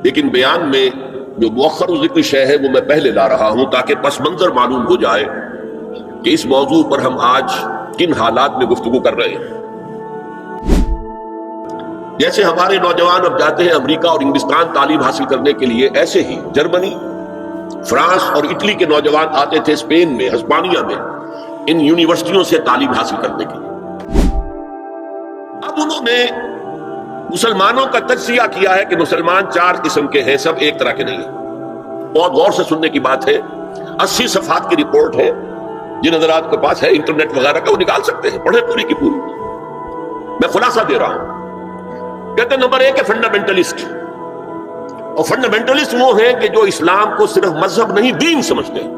لیکن بیان میں جو مؤخر ذکر شے ہے وہ میں پہلے لا رہا ہوں تاکہ پس منظر معلوم ہو جائے کہ اس موضوع پر ہم آج کن حالات میں گفتگو کر رہے ہیں۔ جیسے ہمارے نوجوان اب جاتے ہیں امریکہ اور انگلستان تعلیم حاصل کرنے کے لیے، ایسے ہی جرمنی، فرانس اور اٹلی کے نوجوان آتے تھے اسپین میں، ہسپانیہ میں ان یونیورسٹیوں سے تعلیم حاصل کرنے کے لیے۔ اب انہوں نے مسلمانوں کا تجزیہ کیا ہے کہ مسلمان 4 قسم کے ہیں، سب ایک طرح کے نہیں ہیں۔ بہت غور سے سننے کی بات ہے، 80 صفحات کی رپورٹ ہے، جن حضرات کے پاس ہے انٹرنیٹ وغیرہ کا وہ نکال سکتے ہیں، پڑھیں پوری کی پوری۔ میں خلاصہ دے رہا ہوں۔ کہتے ہیں نمبر 1 ہے فنڈامنٹلسٹ، اور فنڈامنٹلسٹ وہ ہیں کہ جو اسلام کو صرف مذہب نہیں دین سمجھتے ہیں،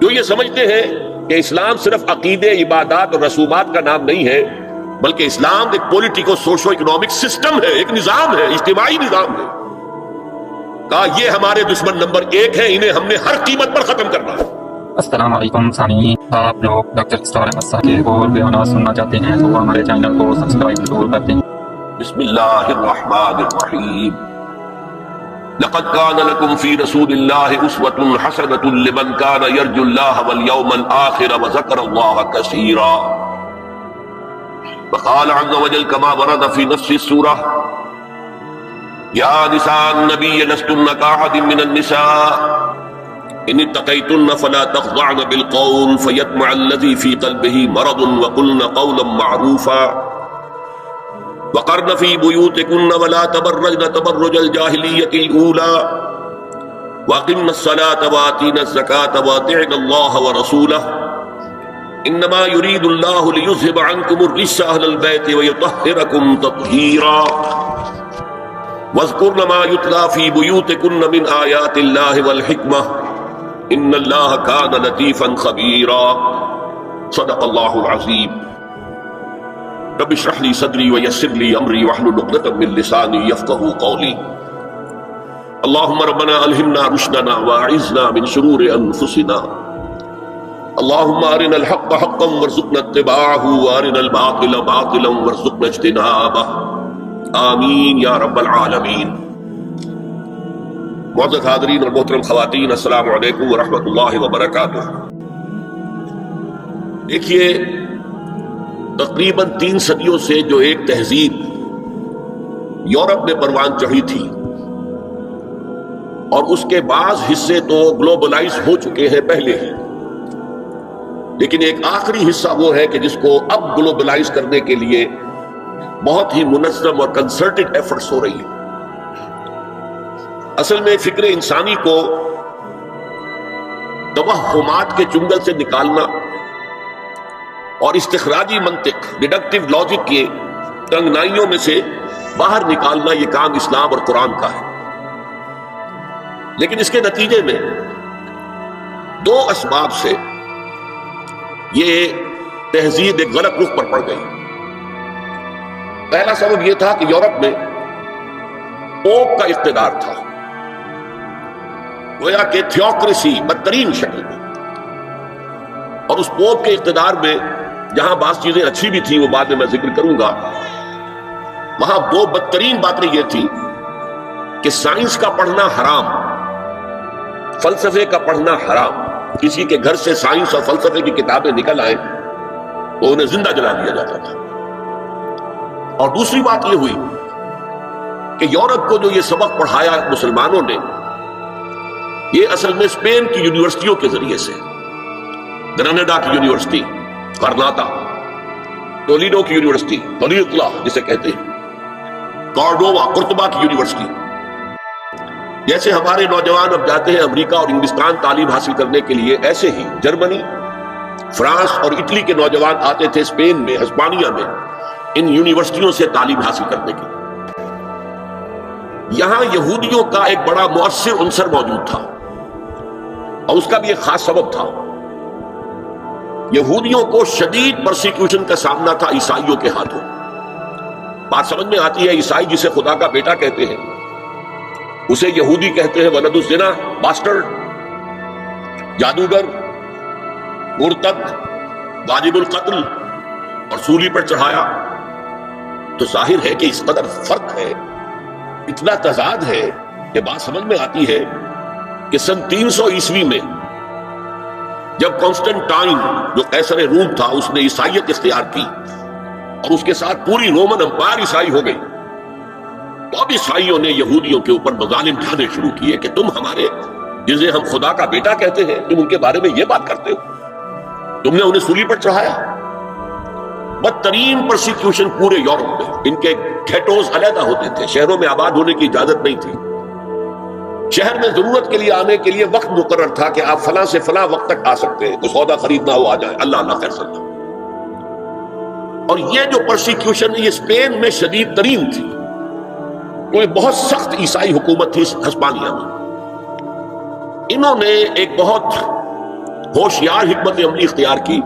جو یہ سمجھتے ہیں کہ اسلام صرف عقیدے، عبادات اور رسومات کا نام نہیں ہے، بلکہ اسلام ایک پولیٹیکو سوشو اکنامک سسٹم ہے، ایک نظام ہے، اجتماعی نظام ہے۔ کہا یہ ہمارے دشمن نمبر 1 ہے، انہیں ہم نے ہر قیمت پر ختم کرنا ہے۔ السلام علیکم سامعین، آپ لوگ ڈاکٹر اسرار احمد صاحب کے اور بیانات سننا چاہتے ہیں تو ہمارے چینل کو سبسکرائب ضرور کر دیں۔ بسم اللہ الرحمن الرحیم۔ لقد كان لكم في رسول الله أسوة حسنة لمن كان يرجو الله واليوم الآخر وذكر الله كثيرا۔ وقال عز وجل كما ورد في نفس السورة: يا نساء النبي لستن كأحد من النساء إن اتقيتن فلا تخضعن بالقول فيطمع الذي في قلبه مرض وقلن قولا معروفا وقرن في بيوتكن ولا تبرجن تبرج الجاهلية الأولى وأقمن الصلاة وآتين الزكاة وأطعن الله ورسوله إنما يريد الله ليذهب عنكم الرجس أهل البيت ويطهركم تطهيرا واذكرن ما يتلى في بيوتكن من آيات الله والحكمة إن الله كان لطيفا خبيرا۔ صدق الله العظيم۔ رب اشرح لي صدري ويسر لي امري واحلل عقدة من لساني يفقهوا قولي۔ اللهم ربنا الهمنا رشدنا واعذنا من شرور انفسنا، اللهم ارنا الحق حقا وارزقنا اتباعه وارنا الباطل باطلا وارزقنا اجتنابه، آمین یا رب العالمین۔ معزز حاضرین اور محترم خواتین، السلام علیکم ورحمۃ اللہ وبرکاتہ۔ دیکھیے، تقریباً 3 صدیوں سے جو ایک تہذیب یورپ میں پروان چڑھی تھی، اور اس کے بعض حصے تو گلوبلائز ہو چکے ہیں پہلے ہی، لیکن ایک آخری حصہ وہ ہے کہ جس کو اب گلوبلائز کرنے کے لیے بہت ہی منظم اور کنسرٹڈ ایفرٹس ہو رہی ہیں۔ اصل میں فکر انسانی کو توہمات کے چنگل سے نکالنا اور استخراجی منطق، ڈیڈکٹیو لاجک کے تنگنائیوں میں سے باہر نکالنا، یہ کام اسلام اور قرآن کا ہے۔ لیکن اس کے نتیجے میں 2 اسباب سے یہ تہذیب ایک غلط رخ پر پڑ گئی۔ پہلا سبب یہ تھا کہ یورپ میں پوپ کا اقتدار تھا، گویا کہ تھیوکریسی بدترین شکل میں، اور اس پوپ کے اقتدار میں جہاں بعض چیزیں اچھی بھی تھیں، وہ بعد میں ذکر کروں گا، وہاں 2 بدترین باتیں یہ تھی کہ سائنس کا پڑھنا حرام، فلسفے کا پڑھنا حرام۔ کسی کے گھر سے سائنس اور فلسفے کی کتابیں نکل آئیں تو انہیں زندہ جلا دیا جاتا تھا۔ اور دوسری بات یہ ہوئی کہ یورپ کو جو یہ سبق پڑھایا مسلمانوں نے، یہ اصل میں اسپین کی یونیورسٹیوں کے ذریعے سے، گراناڈا کی یونیورسٹی، کرناٹا، ٹولیڈو کی یونیورسٹی، تولیدلہ جسے کہتے ہیں، کارڈووا، قرطبہ کی یونیورسٹی۔ جیسے ہمارے نوجوان اب جاتے ہیں امریکہ اور انگلستان تعلیم حاصل کرنے کے لیے، ایسے ہی جرمنی، فرانس اور اٹلی کے نوجوان آتے تھے اسپین میں، ہسپانیہ میں ان یونیورسٹیوں سے تعلیم حاصل کرنے کے لیے۔ یہاں یہودیوں کا ایک بڑا مؤثر عنصر موجود تھا، اور اس کا بھی ایک خاص سبب تھا۔ یہودیوں کو شدید پرسیکیوشن کا سامنا تھا عیسائیوں کے ہاتھوں۔ بات سمجھ میں آتی ہے، عیسائی جسے خدا کا بیٹا کہتے ہیں، اسے یہودی کہتے ہیں ولد الزنا، باسٹرڈ، جادوگر، مرتد، واجب القتل، اور سولی پر چڑھایا۔ تو ظاہر ہے کہ اس قدر فرق ہے اتنا تضاد ہے کہ بات سمجھ میں آتی ہے کہ سن 300 عیسوی میں جب کانسٹنٹائن جو قیصر روم تھا اس نے عیسائیت اختیار کی اور اس کے ساتھ پوری رومن امپائر عیسائی ہو گئی، تو اب عیسائیوں نے یہودیوں کے اوپر مظالم ڈھانے شروع کیے کہ تم ہمارے جسے ہم خدا کا بیٹا کہتے ہیں تم ان کے بارے میں یہ بات کرتے ہو، تم نے انہیں سولی پر چڑھایا۔ بدترین پرسیکیوشن پورے یورپ میں، ان کے گھیٹوز علیحدہ ہوتے تھے، شہروں میں آباد ہونے کی اجازت نہیں تھی، شہر میں ضرورت کے لیے آنے کے لیے وقت مقرر تھا کہ آپ فلاں سے فلاں وقت تک آ سکتے ہیں، کوئی سودا خریدنا ہو آ جائے، اللہ اللہ خیر صلی اللہ۔ اور یہ جو پرسیکیوشن یہ اسپین میں شدید ترین تھی، کوئی بہت سخت عیسائی حکومت تھی ہسپانیہ میں۔ انہوں نے ایک بہت ہوشیار حکمت عملی اختیار کی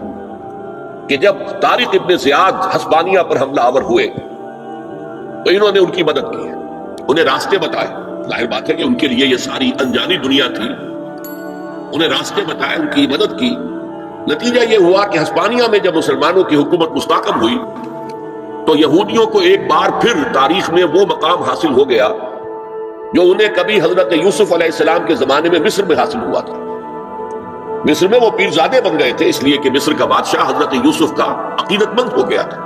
کہ جب طارق ابن زیاد ہسپانیہ پر حملہ آور ہوئے تو انہوں نے ان کی مدد کی، انہیں راستے بتائے، ظاہر بات ہے کہ ان کے لیے یہ ساری انجانی دنیا تھی، انہیں راستے بتائے، ان کی مدد کی۔ نتیجہ یہ ہوا کہ ہسپانیہ میں جب مسلمانوں کی حکومت مستحکم ہوئی تو یہودیوں کو ایک بار پھر تاریخ میں وہ مقام حاصل ہو گیا جو انہیں کبھی حضرت یوسف علیہ السلام کے زمانے میں مصر میں حاصل ہوا تھا۔ مصر میں وہ پیرزادے بن گئے تھے، اس لیے کہ مصر کا بادشاہ حضرت یوسف کا عقیدت مند ہو گیا تھا۔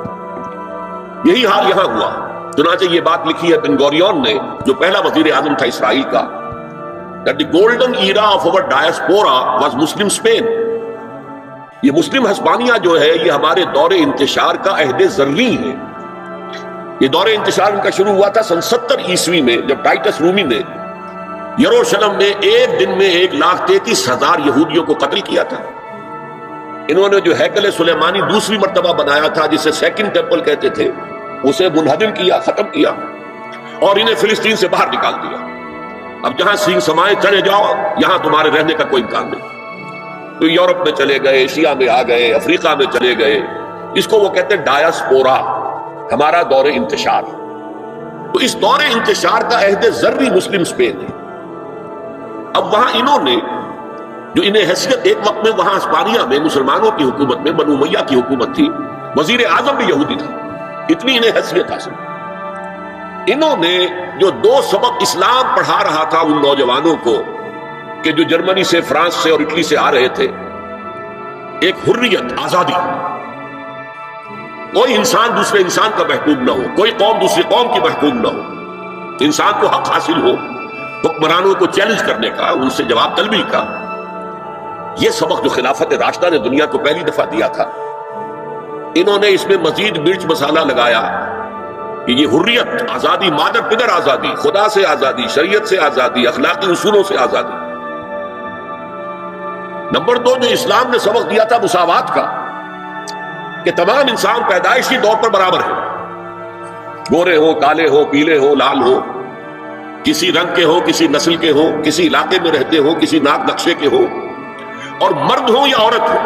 یہی حال یہاں ہوا۔ چنانچہ یہ بات لکھی ہے بن گوریون نے، جو پہلا وزیر اعظم تھا اسرائیل کا، that the golden era of our diaspora was Muslim Spain۔ یہ مسلم ہسپانیہ جو ہے یہ ہمارے دور انتشار کا عہد زرعی ہے۔ یہ دور انتشار ان کا شروع ہوا تھا سن 70 عیسوی میں، جب ٹائٹس رومی نے یروشلم میں ایک دن میں 1,33,000 یہودیوں کو قتل کیا تھا۔ انہوں نے جو ہیکل سلیمانی دوسری مرتبہ بنایا تھا، جسے سیکنڈ ٹیمپل کہتے تھے، اسے منہدم کیا، ختم کیا اور انہیں فلسطین سے باہر نکال دیا۔ اب جہاں سینگ سمائے چلے جاؤ، یہاں تمہارے رہنے کا کوئی امکان نہیں۔ تو یورپ میں چلے گئے، ایشیا میں آ گئے، افریقہ میں چلے گئے، اس کو وہ کہتے ہیں ڈایاسپورا، ہمارا دور انتشار۔ تو اس دور انتشار کا عہد زرعی مسلم اسپین ہے۔ اب وہاں انہوں نے جو انہیں حیثیت، ایک وقت میں وہاں ہسپانیہ میں مسلمانوں کی حکومت میں بنو امیہ کی حکومت تھی، وزیر اعظم بھی یہودی تھا، اتنی انہیں حیثیت حاصل۔ انہوں نے جو 2 سبق اسلام پڑھا رہا تھا ان نوجوانوں کو کہ جو جرمنی سے، فرانس سے اور اٹلی سے آ رہے تھے، ایک حریت، آزادی، کوئی انسان دوسرے انسان کا محکوم نہ ہو، کوئی قوم دوسری قوم کی محکوم نہ ہو، انسان کو حق حاصل ہو حکمرانوں کو چیلنج کرنے کا، ان سے جواب طلبی کا۔ یہ سبق جو خلافت راشدہ نے دنیا کو پہلی دفعہ دیا تھا، انہوں نے اس میں مزید مرچ مسالہ لگایا کہ یہ حریت، آزادی، مادر پدر آزادی، خدا سے آزادی، شریعت سے آزادی، اخلاقی اصولوں سے آزادی۔ نمبر 2 جو اسلام نے سبق دیا تھا مساوات کا، کہ تمام انسان پیدائشی طور پر برابر ہیں، گورے ہو، کالے ہو، پیلے ہو، لال ہو، کسی رنگ کے ہو، کسی نسل کے ہو، کسی علاقے میں رہتے ہو، کسی ناک نقشے کے ہو، اور مرد ہو یا عورت ہو،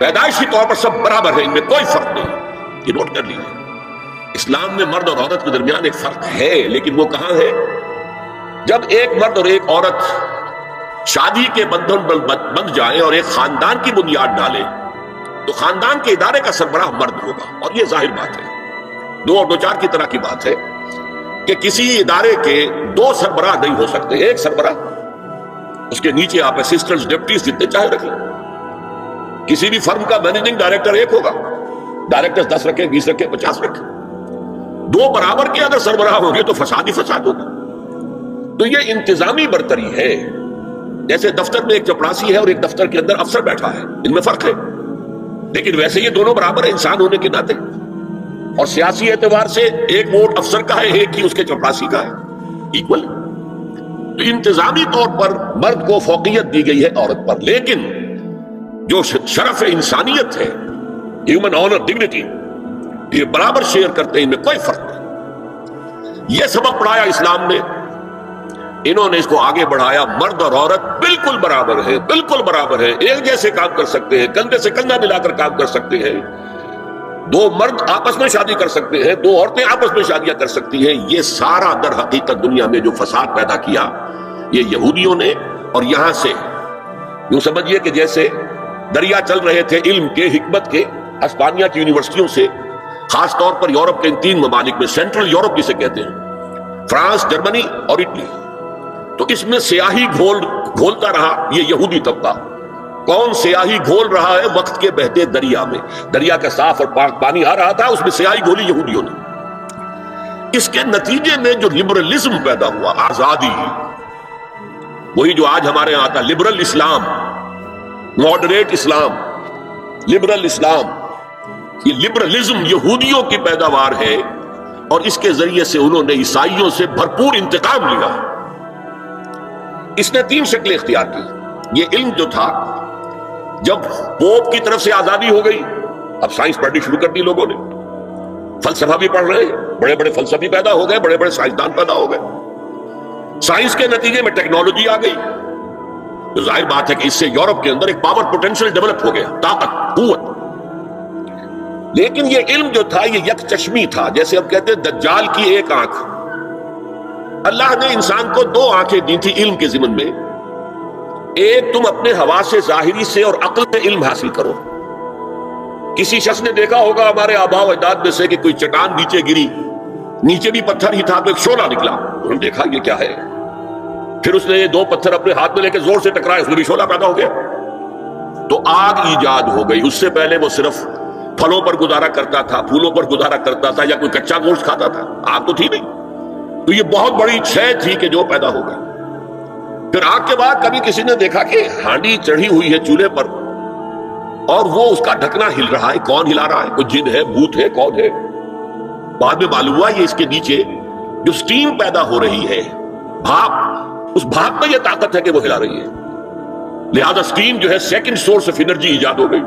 پیدائشی طور پر سب برابر ہیں، ان میں کوئی فرق نہیں۔ یہ نوٹ کر لیجیے، اسلام میں مرد اور عورت کے درمیان ایک فرق ہے، لیکن وہ کہاں ہے؟ جب ایک مرد اور ایک عورت شادی کے بندھن بند جائیں اور ایک خاندان کی بنیاد ڈالیں تو خاندان کے ادارے کا سربراہ مرد ہوگا، اور یہ ظاہر بات ہے، 2 اور 2 4 کی طرح کی بات ہے کہ کسی ادارے کے 2 سربراہ نہیں ہو سکتے، ایک سربراہ، اس کے نیچے آپ اسسٹنٹس، ڈپٹیز جتنے چاہے رکھیں۔ کسی بھی فرم کا مینیجنگ ڈائریکٹر ایک ہوگا، ڈائریکٹر 10 رکھیں، 20 رکھیں، 50 رکھیں، 2 برابر کے اگر سربراہ ہوں گے تو فساد ہی فساد ہوگا۔ تو یہ انتظامی برتری ہے، جیسے دفتر میں ایک چپڑاسی ہے اور ایک دفتر کے اندر افسر بیٹھا ہے، ان میں فرق ہے، لیکن ویسے یہ دونوں برابر ہیں انسان ہونے کے ناطے، اور سیاسی اعتبار سے ایک ووٹ افسر کا ہے، ایک ہی اس کے چپڑاسی کا ہے، ایکول۔ تو انتظامی طور پر مرد کو فوقیت دی گئی ہے عورت پر، لیکن جو شرف انسانیت ہے، ہیومن آنر، ڈگنیٹی، یہ برابر شیئر کرتے ہیں، ان میں کوئی فرق نہیں۔ یہ سبق پڑھایا اسلام نے، انہوں نے اس کو آگے بڑھایا، مرد اور عورت بالکل برابر ہیں، بالکل برابر ہیں، ایک جیسے کام کر سکتے ہیں، کندھے سے کندھا ملا کر کام کر سکتے ہیں، 2 مرد آپس میں شادی کر سکتے ہیں، 2 عورتیں آپس میں شادیاں کر سکتی ہیں۔ یہ سارا در حقیقت دنیا میں جو فساد پیدا کیا یہ یہودیوں نے، اور یہاں سے یوں سمجھیے کہ جیسے دریا چل رہے تھے علم کے، حکمت کے، ہسپانیہ کی یونیورسٹیوں سے، خاص طور پر یورپ کے ان 3 ممالک میں، سینٹرل یورپ جسے کہتے ہیں، فرانس، جرمنی اور اٹلی. تو اس میں سیاہی گھولتا رہا یہ یہودی طبقہ. کون سیاہی گھول رہا ہے؟ وقت کے بہتے دریا میں. دریا کا صاف اور پاک پانی آ رہا تھا، اس میں سیاہی گھولی یہودیوں نے. اس کے نتیجے میں جو لبرلزم پیدا ہوا، آزادی، وہی جو آج ہمارے یہاں آتا لبرل اسلام، ماڈریٹ اسلام، لبرل اسلام. یہ لبرلزم یہودیوں کی پیداوار ہے اور اس کے ذریعے سے انہوں نے عیسائیوں سے بھرپور انتقام لیا. اس نے 3 شکلیں اختیار کی. یہ علم جو تھا، جب پوپ کی طرف سے آزادی ہو گئی، اب سائنس پڑھنی شروع کر دی لوگوں نے. فلسفہ بھی پڑھ رہے ہیں، بڑے بڑے فلسفی پیدا ہو گئے، بڑے بڑے سائنسدان پیدا ہو گئے. سائنس کے نتیجے میں ٹیکنالوجی آ گئی. تو ظاہر بات ہے کہ اس سے یورپ کے اندر ایک پاور پوٹینشل ڈیولپ ہو گیا، طاقت، قوت. لیکن یہ علم جو تھا یہ یک چشمی تھا. جیسے اب کہتے ہیں دجال کی ایک آنکھ. اللہ نے انسان کو 2 آنکھیں دی تھی علم کے ضمن میں. ایک، تم اپنے حواس ظاہری سے اور عقل سے علم حاصل کرو. کسی شخص نے دیکھا ہوگا ہمارے آباء و اجداد میں سے کہ کوئی چٹان نیچے گری، نیچے بھی پتھر ہی تھا تو ایک شعلہ نکلا. انہوں نے دیکھا یہ کیا ہے. پھر اس نے یہ 2 پتھر اپنے ہاتھ میں لے کے زور سے ٹکرائے، اس میں بھی شعلہ پیدا ہو گیا. تو آگ ایجاد ہو گئی. اس سے پہلے وہ صرف پھلوں پر گزارا کرتا تھا، پھولوں پر گزارا کرتا تھا، یا کوئی کچا گوشت کھاتا تھا. آگ تو تھی نہیں. تو یہ بہت بڑی شے تھی کہ جو پیدا ہو گئی. پھر آگ کے بعد کبھی کسی نے دیکھا کہ ہانڈی چڑھی ہوئی ہے چولہے پر اور وہ اس کا ڈھکنا ہل رہا ہے. کون ہلا رہا ہے؟ کوئی جن ہے، بھوت ہے، کون ہے؟ بعد میں معلوم ہوا یہ اس کے نیچے جو سٹیم پیدا ہو رہی ہے، بھاپ، اس بھاپ میں یہ طاقت ہے کہ وہ ہلا رہی ہے. لہذا سٹیم جو ہے سیکنڈ سورس آف انرجی ایجاد ہو گئی.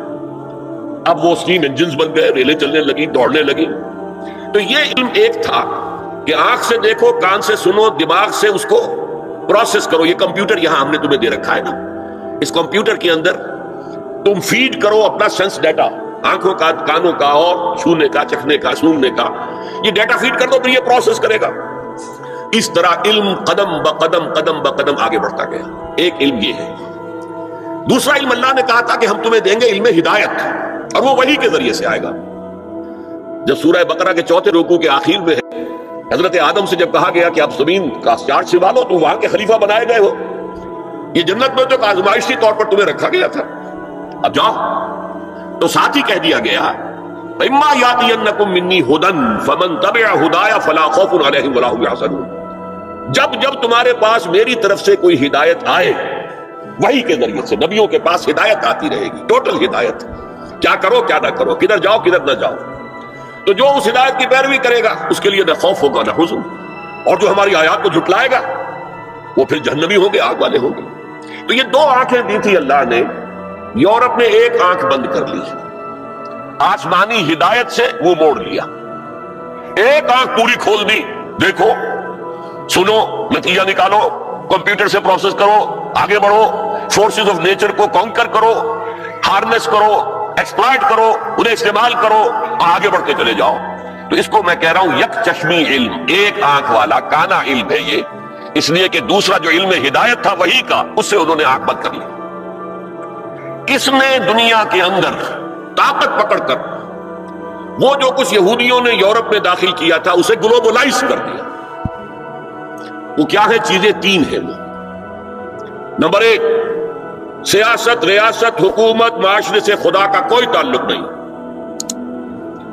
اب وہ سٹیم انجنز بن گئے، ریلیں چلنے لگی، دوڑنے لگی. تو یہ علم ایک تھا کہ آنکھ سے دیکھو، کان سے سنو، دماغ سے اس کو پروسیس کرو. یہ کمپیوٹر یہاں ہم نے تمہیں دے رکھا ہے نا. اس کمپیوٹر کے اندر تم فیڈ کرو اپنا سینس ڈیٹا، آنکھوں کا، کانوں کا، اور چھونے کا، چکھنے کا، سونگنے کا. یہ ڈیٹا فیڈ کر دو تو یہ پروسیس کرے گا. اس طرح علم قدم بقدم آگے بڑھتا گیا. ایک علم یہ ہے. دوسرا علم اللہ نے کہا تھا کہ ہم تمہیں دیں گے علم ہدایت، اور وہ وحی کے ذریعے سے آئے گا. جب سورہ بقرہ کے 4 رکوع کے آخر میں ہے، حضرت آدم سے جب کہا گیا کہ آپ زمین کا چارج سنبھالو، تو وہاں کے خلیفہ بنائے گئے ہو. یہ جنت میں تو ایک آزمائشی طور پر تمہیں رکھا گیا تھا، اب جاؤ. تو ساتھ ہی کہہ دیا گیا اما یاتینکم منی ھدی فمن تبع ھدایا فلا خوف علیہم ولا هم یحزنون. جب تمہارے پاس میری طرف سے کوئی ہدایت آئے، وحی کے ذریعے سے نبیوں کے پاس ہدایت آتی رہے گی، ٹوٹل ہدایت، کیا کرو کیا نہ کرو، کدھر جاؤ کدھر نہ جاؤ. تو جو اس ہدایت کی پیروی کرے گا اس کے لیے نہ خوف ہوگا نہ حزن، اور جو ہماری آیات کو جھٹلائے گا وہ پھر جہنمی ہوں گے، آگ والے ہوں گے. تو یہ 2 آنکھیں دی تھی اللہ نے. یورپ نے ایک آنکھ بند کر لی، آسمانی ہدایت سے وہ موڑ لیا. ایک آنکھ پوری کھول دی، دیکھو، سنو، نتیجہ نکالو، کمپیوٹر سے پروسیس کرو، آگے بڑھو، فورسز آف نیچر کو کانکر کرو، ہارنس کرو، ایکسپلائٹ کرو، انہیں استعمال کرو، آگے بڑھ کے چلے جاؤ. تو اس کو میں کہہ رہا ہوں یک چشمی علم، ایک آنکھ والا کانا علم ہے یہ. اس لیے کہ دوسرا جو علم ہدایت تھا وحی کا، اس سے انہوں نے آنکھ بند کر لی. اس نے دنیا کے اندر طاقت پکڑ کر وہ جو کچھ یہودیوں نے یورپ میں داخل کیا تھا اسے گلوبلائز کر دیا. وہ کیا ہے؟ چیزیں 3 ہیں. وہ نمبر 1، سیاست، ریاست، حکومت، معاشرے سے خدا کا کوئی تعلق نہیں.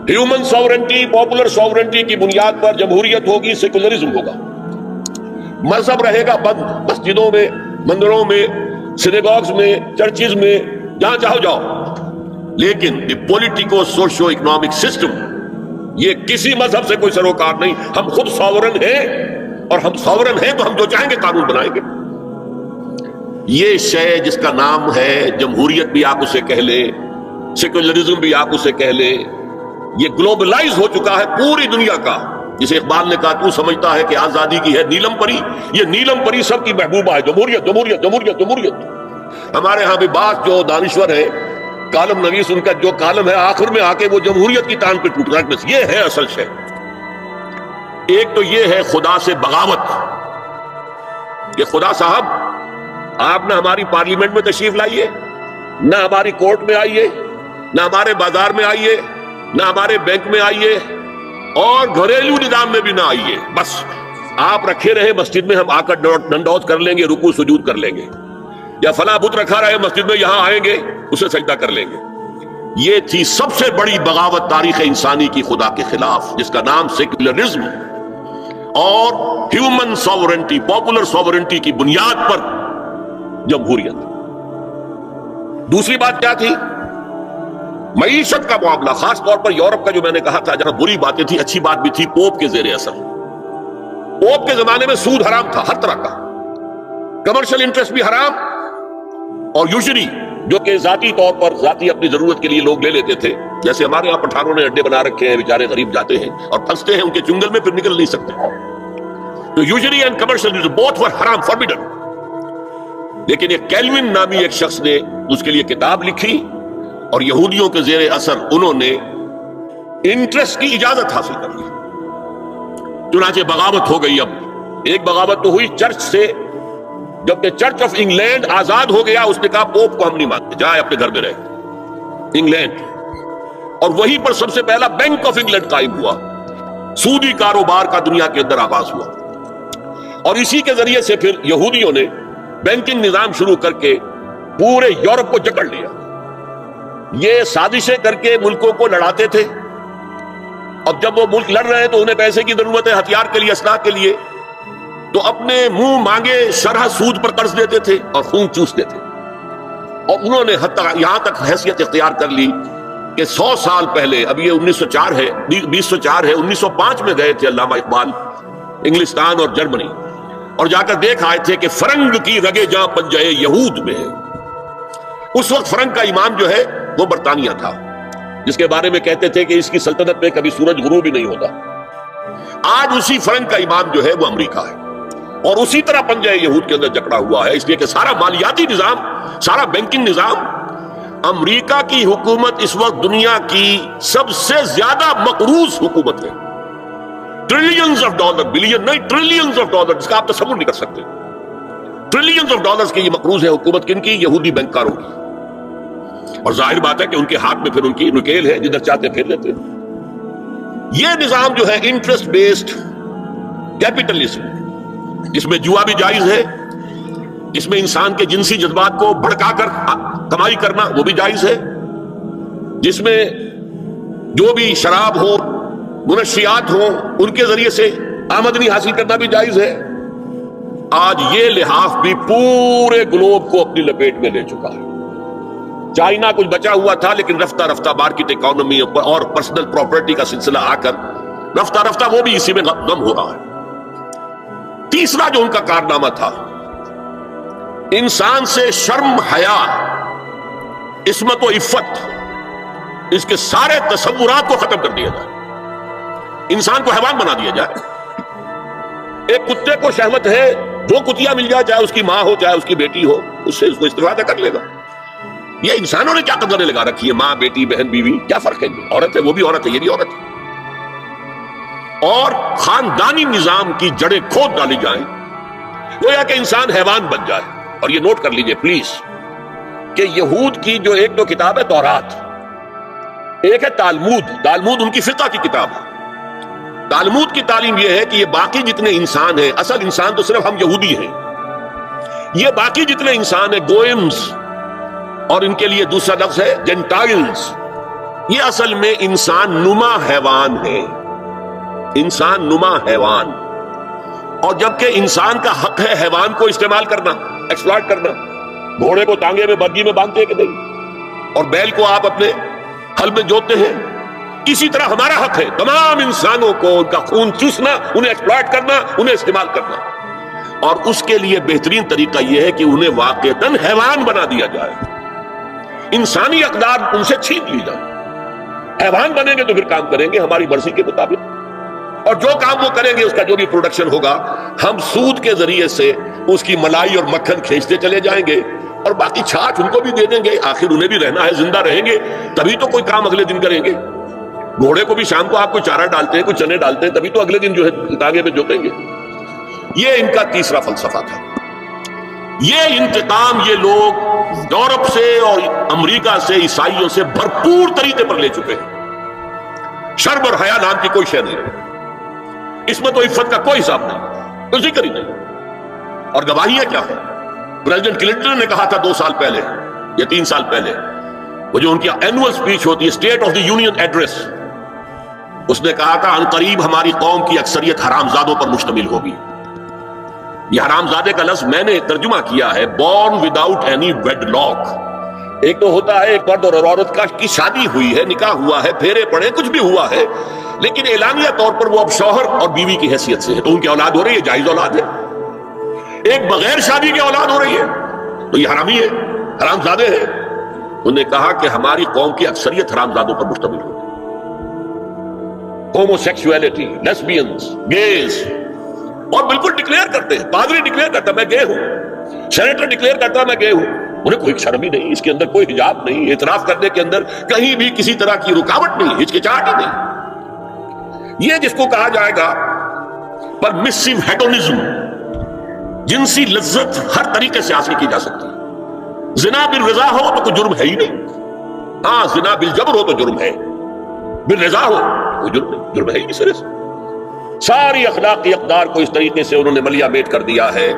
ہیومن ساورنٹی، پاپولر ساورنٹی کی بنیاد پر جمہوریت ہوگی، سیکولرزم ہوگا. مذہب رہے گا بند، مسجدوں میں، مندروں میں، سینیگاگز میں، چرچز میں، جہاں چاہو جاؤ. لیکن پولیٹیکو سوشو اکنامک سسٹم یہ کسی مذہب سے کوئی سروکار نہیں. ہم خود ساورن ہیں، اور ہم ساورن ہیں تو ہم جو چاہیں گے قانون بنائیں گے. یہ شے جس کا نام ہے جمہوریت بھی آپ اسے کہہ لیں، سیکولرزم بھی آپ اسے کہہ لیں، یہ گلوبلائز ہو چکا ہے پوری دنیا کا. جسے اقبال نے کہا تو سمجھتا ہے کہ آزادی کی ہے نیلم پری، یہ نیلم پری سب کی محبوبہ ہے. جمہوریت جمہوریت جمہوریت جمہوریت. ہمارے ہاں بھی بعض جو دانشور ہیں، کالم نویس، ان کا جو کالم ہے آخر میں آ کے وہ جمہوریت کی تان پہ ٹوٹ رہا ہے. یہ ہے اصل شے. ایک تو یہ ہے خدا سے بغاوت کہ خدا صاحب آپ نہ ہماری پارلیمنٹ میں تشریف لائیے، نہ ہماری کورٹ میں آئیے، نہ ہمارے بازار میں آئیے، نہ ہمارے بینک میں آئیے، اور گھریلو نظام میں بھی نہ آئیے. بس آپ رکھے رہے مسجد میں ہم آ کر ڈنڈوت کر لیں گے, رکوع سجود کر لیں گے, یا فلاں بت رکھا رہے مسجد میں یہاں آئیں گے اسے سجدہ کر لیں گے. یہ تھی سب سے بڑی بغاوت تاریخ انسانی کی خدا کے خلاف, جس کا نام سیکولرزم اور ہیومن ساورنٹی, پاپولر ساورنٹی کی بنیاد پر جمہوریت. دوسری بات کیا تھی؟ معیشت کا معاملہ, خاص طور پر یورپ کا جو میں نے کہا تھا, جہاں بری باتیں تھی اچھی بات بھی تھی. پوپ کے زیر اثر, پوپ کے زمانے میں سود حرام تھا ہر طرح کا, کمرشل انٹرسٹ بھی حرام, اور یوزری جو کہ ذاتی طور پر ذاتی اپنی ضرورت کے لیے لوگ لے لیتے تھے, جیسے ہمارے یہاں پٹھانوں نے اڈے بنا رکھے ہیں, بیچارے غریب جاتے ہیں اور پھنستے ہیں ان کے چنگل میں, پھر نکل نہیں سکتے. تو یوزری اینڈ کمرشل بوتھ ور حرام, فاربیڈن. لیکن ایک کیلوین نامی ایک شخص نے اس کے لیے کتاب لکھی, اور یہودیوں کے زیر اثر انہوں نے انٹرسٹ کی اجازت حاصل کر لی. چنانچہ بغاوت ہو گئی. اب ایک بغاوت تو ہوئی چرچ سے, جبکہ چرچ آف انگلینڈ آزاد ہو گیا, اس نے کہا پوپ کو ہم نہیں مانتے, جائے اپنے گھر میں رہے. انگلینڈ, اور وہیں پر سب سے پہلا بینک آف انگلینڈ قائم ہوا, سودی کاروبار کا دنیا کے اندر آغاز ہوا. اور اسی کے ذریعے سے پھر یہودیوں نے بینکنگ نظام شروع کر کے پورے یورپ کو جکڑ لیا. یہ سازشیں کر کے ملکوں کو لڑاتے تھے. اب جب وہ ملک لڑ رہے ہیں تو انہیں پیسے کی ضرورت ہے, ہتھیار کے لیے, اسلحہ کے لیے, تو اپنے منہ مانگے شرح سود پر قرض دیتے تھے اور خون چوستے تھے. اور انہوں نے یہاں تک حیثیت اختیار کر لی کہ 100 سال پہلے, اب یہ 1904 ہے, 2004 ہے, 1905 میں گئے تھے علامہ اقبال انگلستان اور جرمنی, اور جا کر دیکھ آئے تھے کہ فرنگ کی رگے جاں پنجے یہود میں ہے. اس وقت فرنگ کا امام جو ہے وہ برطانیہ تھا, جس کے بارے میں کہتے تھے کہ اس کی سلطنت میں کبھی سورج غروب ہی نہیں ہوتا. آج اسی فرنگ کا امام جو ہے وہ امریکہ ہے, اور اسی طرح پنجہ یہود کے اندر جکڑا ہوا ہے. اس لیے کہ سارا مالیاتی نظام, سارا بینکنگ نظام, امریکہ کی حکومت اس وقت دنیا کی سب سے زیادہ مقروض حکومت ہے. ٹریلینز آف ڈالر, بلین نہیں, ٹریلینز آف ڈالر, جس کا آپ تصور نہیں کر سکتے. ٹریلینز آف ڈالرز کی یہ مقروض ہے حکومت کن کی؟ یہودی بینکاروں کی. اور ظاہر بات ہے کہ ان کے ہاتھ میں پھر ان کی نکیل ہے, جدھر چاہتے پھر لیتے. یہ نظام جو ہے انٹرسٹ بیسڈ کیپٹلزم, جس میں جوا بھی جائز ہے, جس میں انسان کے جنسی جذبات کو بھڑکا کر کمائی کرنا وہ بھی جائز ہے, جس میں جو بھی شراب ہو, منشیات ہوں, ان کے ذریعے سے آمدنی حاصل کرنا بھی جائز ہے. آج یہ لحاف بھی پورے گلوب کو اپنی لپیٹ میں لے چکا ہے. چائنا کچھ بچا ہوا تھا, لیکن رفتہ رفتہ مارکیٹ اکانومی اور پرسنل پراپرٹی کا سلسلہ آ کر رفتہ رفتہ وہ بھی اسی میں غم ہو رہا ہے. تیسرا جو ان کا کارنامہ تھا, انسان سے شرم, حیا, عصمت و عفت, اس کے سارے تصورات کو ختم کر دیا جائے, انسان کو حیوان بنا دیا جائے. ایک کتے کو شہوت ہے, جو کتیا مل جائے, چاہے اس کی ماں ہو چاہے اس کی بیٹی ہو, اس سے اس کو استفادہ کر لے گا. یہ انسانوں نے کیا قدریں لگا رکھی ہے, ماں, بیٹی, بہن, بیوی, کیا فرق ہے؟ عورت ہے وہ بھی عورت ہے, یہ بھی عورت ہے. اور خاندانی نظام کی جڑیں کھود ڈالی جائیں, گویا کہ انسان حیوان بن جائے. اور یہ نوٹ کر لیجئے پلیز کہ یہود کی جو ایک دو کتاب ہے تورات, ایک ہے تالمود. تالمود ان کی فقہ کی کتاب ہے. تالمود کی تعلیم یہ ہے کہ یہ باقی جتنے انسان ہیں, اصل انسان تو صرف ہم یہودی ہیں, یہ باقی جتنے انسان ہیں گوئمز, اور ان کے لیے دوسرا لفظ ہے جینٹائلز, یہ اصل میں انسان نما حیوان ہے, انسان نما حیوان. اور جبکہ انسان کا حق ہے حیوان کو استعمال کرنا, ایکسپلائٹ کرنا. گھوڑے کو ٹانگے میں برگی میں باندھتے ہیں کہ نہیں, اور بیل کو آپ اپنے ہل میں جوتتے ہیں. اسی طرح ہمارا حق ہے تمام انسانوں کو ان کا خون چوسنا, انہیں ایکسپلائٹ کرنا, انہیں استعمال کرنا. اور اس کے لیے بہترین طریقہ یہ ہے کہ انہیں واقعتاً حیوان بنا دیا جائے, انسانی اقدار ان سے چھین لی جائے. حیوان بنیں گے تو پھر کام کریں گے ہماری مرضی کے مطابق, اور جو کام وہ کریں گے اس کا جو بھی پروڈکشن ہوگا ہم سود کے ذریعے سے اس کی ملائی اور مکھن کھینچتے چلے جائیں گے, اور باقی چھاٹ ان کو بھی دے دیں گے. آخر انہیں بھی رہنا ہے, زندہ رہیں گے تبھی تو کوئی کام اگلے دن کریں گے. گھوڑے کو بھی شام کو آپ کو چارہ ڈالتے ہیں, کچھ چنے ڈالتے ہیں, تبھی تو اگلے دن جو ہے ٹانگے پہ جوتیں گے. یہ ان کا تیسرا فلسفہ تھا. یہ انتقام یہ لوگ یورپ سے اور امریکہ سے, عیسائیوں سے بھرپور طریقے پر لے چکے ہیں. شرم اور حیا نام کی کوئی شے نہیں رہی, عصمت و عفت کا کوئی حساب نہیں. کوئی ذکر ہی نہیں. اور گواہیاں کیا ہیں؟ پریزیڈنٹ کلنٹن نے کہا تھا 2 سال پہلے یا 3 سال پہلے، وہ جو ان کی اینوئل سپیچ ہوتی ہے، state of the union address, اس نے کہا تھا ان قریب ہماری قوم کی اکثریت حرامزادوں پر مشتمل ہوگی. یہ حرامزادے کا لفظ میں نے ترجمہ کیا ہے born without any wedlock. ایک تو ہوتا ہے ایک مرد اور عورت کی شادی ہوئی ہے، نکاح ہوا ہے، پھیرے پڑے، کچھ بھی ہوا ہے، لیکن اعلانیہ طور پر وہ اب شوہر اور بیوی کی حیثیت سے ہے، تو ان کی اولاد ہو رہی ہے، جائز اولاد ہے. ایک بغیر شادی کی اولاد ہو رہی ہے تو یہ حرامی ہے، حرامزادے ہیں. انہوں نے کہا کہ ہماری قوم کی اکثریت حرامزادوں پر مشتمل ہوگی. ہومو سیکسولیٹی، لیسبینز، گیز، اور بالکل ڈکلیئر کرتے ہیں. پادری ڈکلیئر کرتا میں گے ہوں، سینیٹر ڈکلیئر کرتا میں گے ہوں. انہیں کوئی شرم ہی نہیں، اس کے اندر کوئی حجاب نہیں، اعتراف کرنے کے اندر کہیں بھی کسی طرح کی رکاوٹ نہیں، ہچکچاہٹ ہی نہیں. یہ جس کو کہا جائے گا پرمیسیو ہیڈونزم، جنسی لذت ہر طریقے سے حاصل کی جا سکتی ہے. زنا بالرضا ہو تو کوئی جرم ہے ہی نہیں. ہاں زنا بالجبر ہو تو جرم ہے، بالرضا ہو کوئی جرم نہیں، جرم ہے ہی نہیں سرے سے. ساری اخلاقی اقدار کو اس طریقے سے انہوں نے ملیا میٹ کر دیا ہے.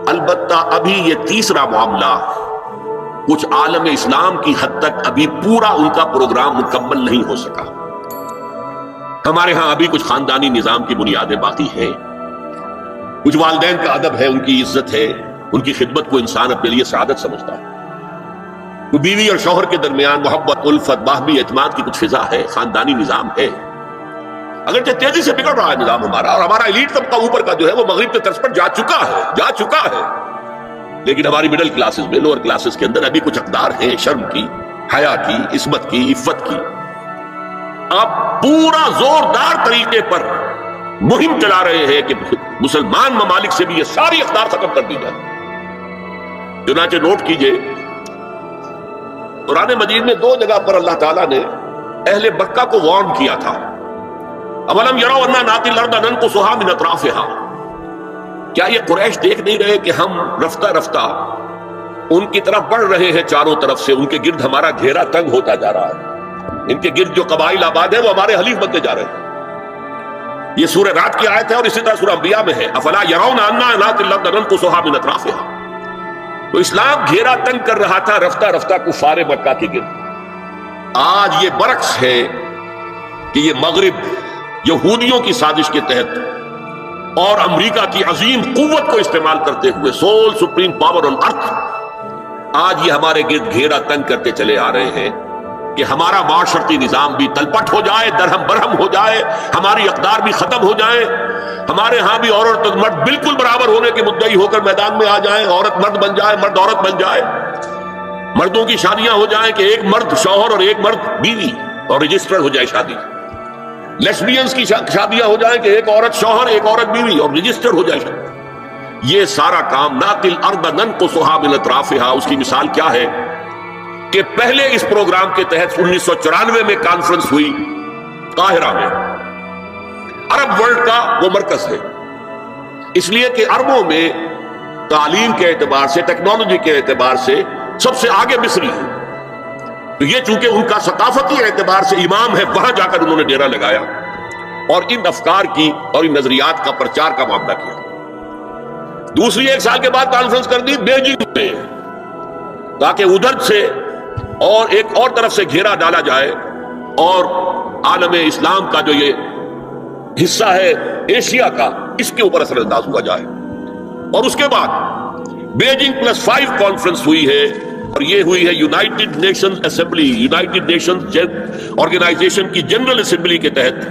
البتہ ابھی یہ تیسرا معاملہ کچھ عالم اسلام کی حد تک ابھی پورا ان کا پروگرام مکمل نہیں ہو سکا. ہمارے ہاں ابھی کچھ خاندانی نظام کی بنیادیں باقی ہیں. کچھ والدین کا ادب ہے، ان کی عزت ہے، ان کی خدمت کو انسان اپنے لیے سعادت سمجھتا ہے. بیوی اور شوہر کے درمیان محبت، الفت، باہمی اعتماد کی کچھ فضا ہے، خاندانی نظام ہے. اگرچہ تیزی سے بگڑ رہا ہے نظام ہمارا، اور ہمارا ایلیٹ طبقہ اوپر کا جو ہے وہ مغرب کے طرز پر جا چکا ہے، لیکن ہماری مڈل کلاسز میں، لوور کلاسز کے اندر ابھی کچھ اقدار ہیں شرم کی، حیا کی، عصمت کی، عفت کی. آپ پورا زوردار طریقے پر مہم چلا رہے ہیں کہ مسلمان ممالک سے بھی یہ ساری اقدار ختم کر دی جائے. چنانچہ نوٹ کیجئے قرآن مجید میں 2 جگہ پر اللہ تعالیٰ نے اہل مکہ کو وارن کیا تھا. اولم یروا انا ناتی الارض ننقصها من اطرافها، کیا یہ قریش دیکھ نہیں رہے کہ ہم رفتہ رفتہ ان کی طرف بڑھ رہے ہیں، چاروں طرف سے ان کے گرد ہمارا گھیرا تنگ ہوتا جا رہا ہے، ان کے گرد جو قبائل آباد ہیں وہ ہمارے حلیف بنتے جا رہے ہیں. یہ سورہ رات کی آیت ہے اور اسی طرح سورہ انبیاء میں ہے افلا یرون انا ناتی الارض ننقصها من اطرافها. تو اسلام گھیرا تنگ کر رہا تھا رفتہ رفتہ کفار مکہ کے گرد. آج یہ برعکس ہے کہ یہ مغرب یہودیوں کی سازش کے تحت اور امریکہ کی عظیم قوت کو استعمال کرتے ہوئے، سول سپریم پاور آن ارتھ، آج یہ ہمارے گرد گھیرا تنگ کرتے چلے آ رہے ہیں کہ ہمارا معاشرتی نظام بھی تلپٹ ہو جائے، درہم برہم ہو جائے، ہماری اقدار بھی ختم ہو جائیں، ہمارے ہاں بھی عورت اور مرد بالکل برابر ہونے کے مدعی ہو کر میدان میں آ جائیں، عورت مرد بن جائے، مرد عورت بن جائے، مردوں کی شادیاں ہو جائیں کہ ایک مرد شوہر اور ایک مرد بیوی اور رجسٹر ہو جائے شادی. لیسبینز کی شادیاں ہو جائیں کہ ایک عورت شوہر ایک عورت بیوی اور رجسٹر ہو جائے شادی. یہ سارا کام ناتی الارض ننقصها من اطرافها، اس کی مثال کیا ہے کہ پہلے اس پروگرام کے تحت 1994 میں کانفرنس ہوئی قاہرہ میں. عرب ورلڈ کا وہ مرکز ہے، اس لیے کہ عربوں میں تعلیم کے اعتبار سے، ٹیکنالوجی کے اعتبار سے سب سے آگے مصری ہے. تو یہ چونکہ ان کا ثقافتی اعتبار سے امام ہے، وہاں جا کر انہوں نے ڈیرا لگایا اور ان افکار کی اور ان نظریات کا پرچار کا معاملہ کیا. دوسری 1 سال کے بعد کانفرنس کر دی بیجنگ میں، تاکہ ادھر سے اور ایک اور طرف سے گھیرا ڈالا جائے اور عالم اسلام کا جو یہ حصہ ہے ایشیا کا، اس کے اوپر اثر انداز ہوا جائے. اور اس کے بعد بیجنگ +5 کانفرنس ہوئی ہے، اور یہ ہوئی ہے United Nation assembly, United Nation organization کی جنرل اسمبلی کے تحت،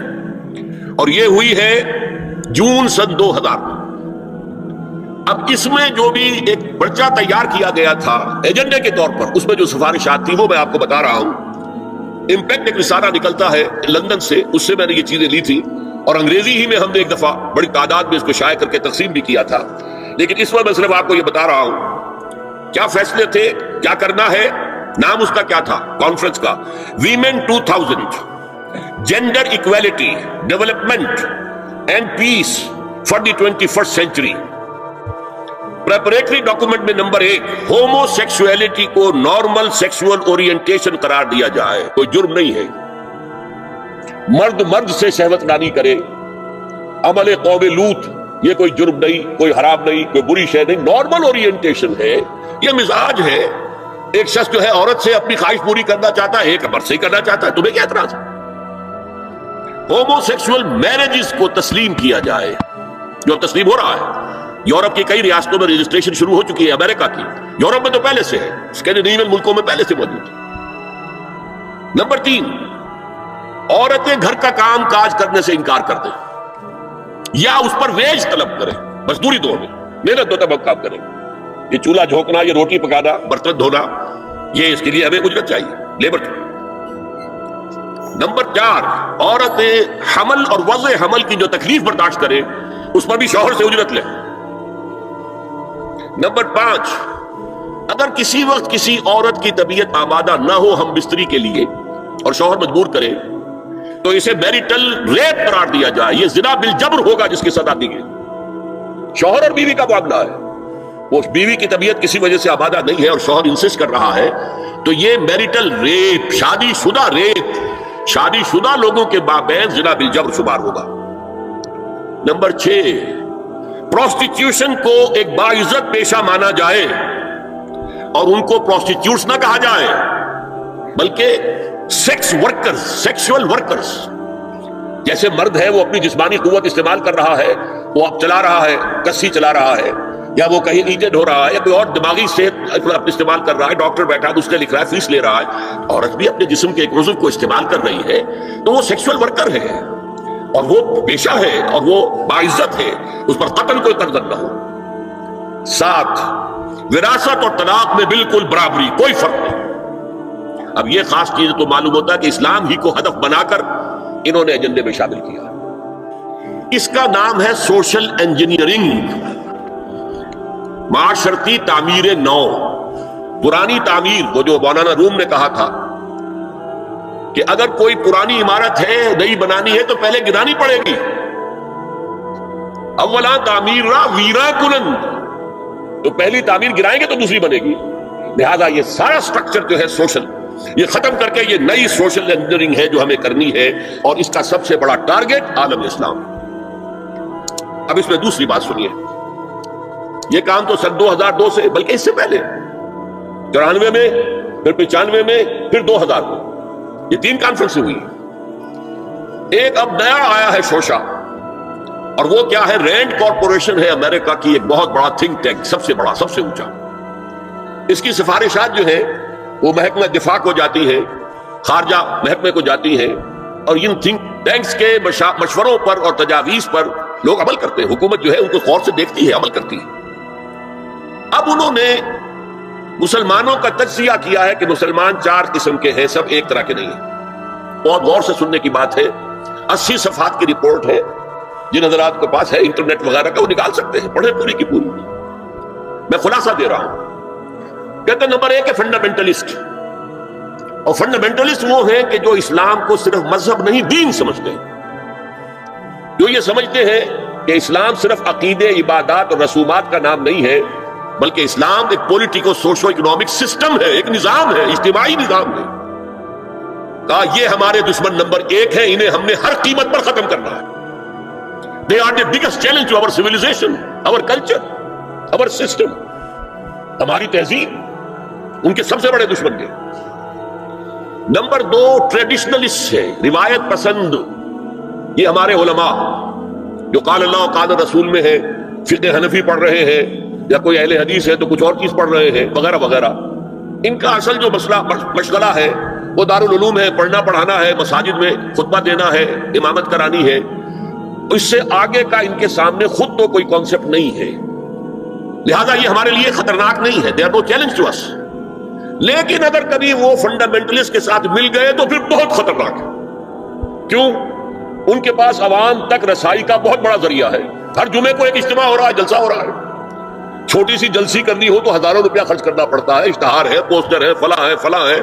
اور یہ ہوئی ہے جون سن 2000. اب اس میں جو بھی ایک پرچہ تیار کیا گیا تھا ایجنڈے کے طور پر، اس میں جو سفارشات تھی وہ میں آپ کو بتا رہا ہوں. امپیکٹ ایک رسالہ نکلتا ہے لندن سے، اس سے میں نے یہ چیزیں لی تھی، اور انگریزی ہی میں ہم نے ایک دفعہ بڑی تعداد میں اس کو شائع کر کے تقسیم بھی کیا تھا. لیکن اس میں صرف آپ کو یہ بتا رہا ہوں کیا فیصلے تھے، کیا کرنا ہے. نام اس کا کیا تھا کانفرنس کا؟ Women 2000، gender equality, development and peace for the 21st century. Preparatory document میں نمبر 1، ہومو سیکسولیٹی کو نارمل سیکسول اورینٹیشن قرار دیا جائے. کوئی جرم نہیں ہے، مرد مرد سے شہوت رانی کرے، عمل قوم لوط یہ کوئی جرم نہیں، کوئی حرام نہیں، کوئی بری شے نہیں، نارمل اورینٹیشن ہے، یہ مزاج ہے۔ ایک شخص جو ہے عورت سے اپنی خواہش پوری کرنا چاہتا ہے، ایک مرد سے ہی کرنا چاہتا ہے، تمہیں کیا اعتراض ہے؟ ہومو سیکسول میرجز کو تسلیم کیا جائے، جو تسلیم ہو رہا ہے۔ یورپ کی کئی ریاستوں میں رجسٹریشن شروع ہو چکی ہے، امریکہ کی، یورپ میں تو پہلے سے ہے، اسکینڈینیوین ملکوں میں پہلے سے موجود ہے۔ نمبر 3، عورتیں گھر کا کام کاج کرنے سے انکار کر دیں یا اس پر ویج طلب کریں، مزدوری دو میں، محنت دو تب ہم کام کریں۔ یہ چولہا جھونکنا، یہ روٹی پکانا، برتن دھونا، یہ اس کے لیے ہمیں اجرت چاہیے، لیبر کی۔ نمبر 4، عورتیں حمل اور وضع حمل کی جو تکلیف برداشت کریں اس پر بھی شوہر سے اجرت لیں۔ نمبر 5، اگر کسی وقت کسی عورت کی طبیعت آمادہ نہ ہو ہم بستری کے لیے اور شوہر مجبور کرے تو اسے میریٹل ریپ قرار دیا جائے، یہ زنا بالجبر ہوگا جس کی سزا دی گئی۔ شوہر اور بیوی کا معاملہ ہے، وہ بیوی کی طبیعت کسی وجہ سے آمادہ نہیں ہے اور شوہر انسسٹ کر رہا ہے تو یہ میریٹل ریپ، شادی شدہ ریپ، شادی شدہ لوگوں کے مابین زنا بالجبر شمار ہوگا۔ نمبر 6، پروسٹیٹیوشن کو ایک باعزت پیشہ مانا جائے اور ان کو پروسٹیٹیوٹس نہ کہا جائے بلکہ سیکس ورکرز، سیکسول ورکرز۔ جیسے مرد ہے وہ اپنی جسمانی قوت استعمال کر رہا ہے، وہ اب چلا رہا ہے، کسی چلا رہا ہے، یا وہ کہیں ایجنٹ ہو رہا ہے، یا کوئی اور دماغی صحت استعمال کر رہا ہے، ڈاکٹر بیٹھا ہے اس نے لکھ رہا ہے، فیس لے رہا ہے، عورت بھی اپنے جسم کے ایک عضو کو استعمال کر رہی ہے تو وہ سیکسول ورکر ہے اور وہ پیشہ ہے اور وہ باعزت ہے، اس پر قتل کوئی قدر نہ ہو۔ 7، وراثت اور طلاق میں بالکل برابری، کوئی فرق نہیں۔ اب یہ خاص چیز تو معلوم ہوتا ہے کہ اسلام ہی کو ہدف بنا کر انہوں نے ایجنڈے میں شامل کیا۔ اس کا نام ہے سوشل انجینئرنگ، معاشرتی تعمیر نو۔ پرانی تعمیر، وہ جو مولانا روم نے کہا تھا کہ اگر کوئی پرانی عمارت ہے نئی بنانی ہے تو پہلے گرانی پڑے گی، اولا تعمیر را ویرا کنند، تو پہلی تعمیر گرائیں گے تو دوسری بنے گی۔ لہذا یہ سارا سٹرکچر جو ہے سوشل، یہ ختم کر کے یہ نئی سوشل انجینئرنگ ہے جو ہمیں کرنی ہے، اور اس کا سب سے بڑا ٹارگٹ عالم اسلام۔ اب اس میں دوسری بات سنیے، یہ کام تو سن 2002 سے، بلکہ اس سے پہلے 94 میں، پھر 95 میں، پھر 2000 میں، یہ 3 کانفرنسیں ہوئی۔ ایک اب نیا آیا ہے شوشا، اور وہ کیا ہے؟ رینڈ کارپوریشن ہے امریکہ کی ایک بہت بڑا تھنک ٹینک، سب سے بڑا، سب سے اونچا۔ اس کی سفارشات جو ہے وہ محکمہ دفاع کو جاتی ہے، خارجہ محکمے کو جاتی ہے، اور ان تھنک ٹینکس کے مشوروں پر اور تجاویز پر لوگ عمل کرتے ہیں۔ حکومت جو ہے ان کو غور سے دیکھتی ہے، عمل کرتی ہے۔ اب انہوں نے مسلمانوں کا تجزیہ کیا ہے کہ مسلمان 4 قسم کے ہیں، سب ایک طرح کے نہیں ہیں۔ بہت غور سے سننے کی بات ہے، 80 صفحات کی رپورٹ ہے، جن حضرات کے پاس ہے انٹرنیٹ وغیرہ کا وہ نکال سکتے ہیں، پڑھیں پوری کی پوری۔ میں خلاصہ دے رہا ہوں۔ کہتے ہیں نمبر 1 ہے فنڈامنٹلسٹ، اور فنڈامنٹلسٹ وہ ہیں کہ جو اسلام کو صرف مذہب نہیں دین سمجھتے ہیں، جو یہ سمجھتے ہیں کہ اسلام صرف عقیدے، عبادات اور رسومات کا نام نہیں ہے، بلکہ اسلام ایک پولیٹیکو سوشو اکنامک سسٹم ہے، ایک نظام ہے، اجتماعی نظام ہے۔ کہا یہ ہمارے دشمن نمبر 1 ہے، انہیں ہم نے ہر قیمت پر ختم کرنا ہے۔ They are the biggest challenge to our civilization, our culture, our system. ہماری تہذیب ان کے سب سے بڑے دشمن کے۔ نمبر 2 ٹریڈیشنلسٹ ہے، روایت پسند۔ یہ ہمارے علماء جو قال اللہ و قال رسول میں ہے، فقہ حنفی پڑھ رہے ہیں، یا کوئی اہل حدیث ہے تو کچھ اور چیز پڑھ رہے ہیں، وغیرہ وغیرہ۔ ان کا اصل جو مشغلہ ہے وہ دارالعلوم ہے، پڑھنا پڑھانا ہے، مساجد میں خطبہ دینا ہے، امامت کرانی ہے۔ اس سے آگے کا ان کے سامنے خود تو کوئی کانسیپٹ نہیں ہے، لہذا یہ ہمارے لیے خطرناک نہیں ہے، they are no challenge to us۔ لیکن اگر کبھی وہ فنڈامنٹلسٹ کے ساتھ مل گئے تو پھر بہت خطرناک ہے۔ کیوں؟ ان کے پاس عوام تک رسائی کا بہت بڑا ذریعہ ہے۔ ہر جمعے کو ایک اجتماع ہو رہا ہے، جلسہ ہو رہا ہے، چھوٹی سی جلسی کرنی ہو تو ہزاروں روپیہ خرچ کرنا پڑتا ہے، اشتہار ہے، پوسٹر ہے، فلاں ہے،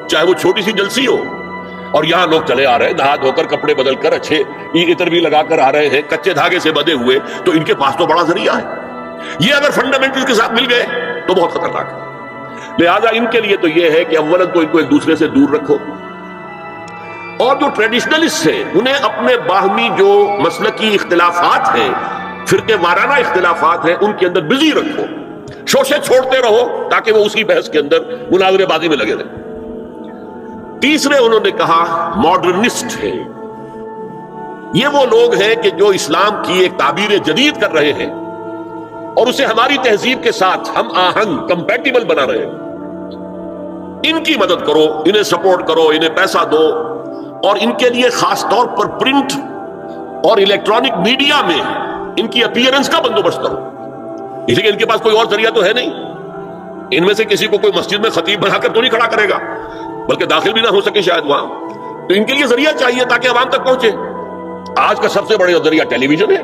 چاہے وہ چھوٹی سی جلسی ہو۔ اور یہاں لوگ چلے آ رہے ہیں، نہا دھو کر، کپڑے بدل کر، اچھے عطر بھی لگا کر آ رہے ہیں، کچے دھاگے سے بدے ہوئے، تو ان کے پاس تو بڑا ذریعہ ہے۔ یہ اگر فنڈامنٹل کے ساتھ مل گئے تو بہت خطرناک ہے۔ لہذا ان کے لیے تو یہ ہے کہ اولا تو ان کو ایک دوسرے سے دور رکھو، اور جو ٹریڈیشنلسٹ ہیں انہیں اپنے باہمی جو مسلکی اختلافات ہیں فرقے وارانہ اختلافات ہیں ان کے اندر بزی رکھو، شوشے چھوڑتے رہو تاکہ وہ اسی بحث کے اندر مناظرے بازی میں لگے رہیں۔ تیسرے انہوں نے کہا ماڈرنسٹ ہیں، یہ وہ لوگ ہیں کہ جو اسلام کی ایک تعبیر جدید کر رہے ہیں اور اسے ہماری تہذیب کے ساتھ ہم آہنگ کمپیٹیبل بنا رہے ہیں۔ ان کی مدد کرو، انہیں سپورٹ کرو، انہیں پیسہ دو، اور ان کے لیے خاص طور پر پرنٹ اور الیکٹرانک میڈیا میں ان کی اپیئرنس کا بندوبست کرو، اس لیے ان کے پاس کوئی اور ذریعہ تو ہے نہیں۔ ان میں سے کسی کو کوئی مسجد میں خطیب بنا کر تو نہیں کھڑا کرے گا، بلکہ داخل بھی نہ ہو سکے شاید وہاں، تو ان کے لیے ذریعہ چاہیے تاکہ عوام تک پہنچے۔ آج کا سب سے بڑا ذریعہ ٹیلی ویژن ہے،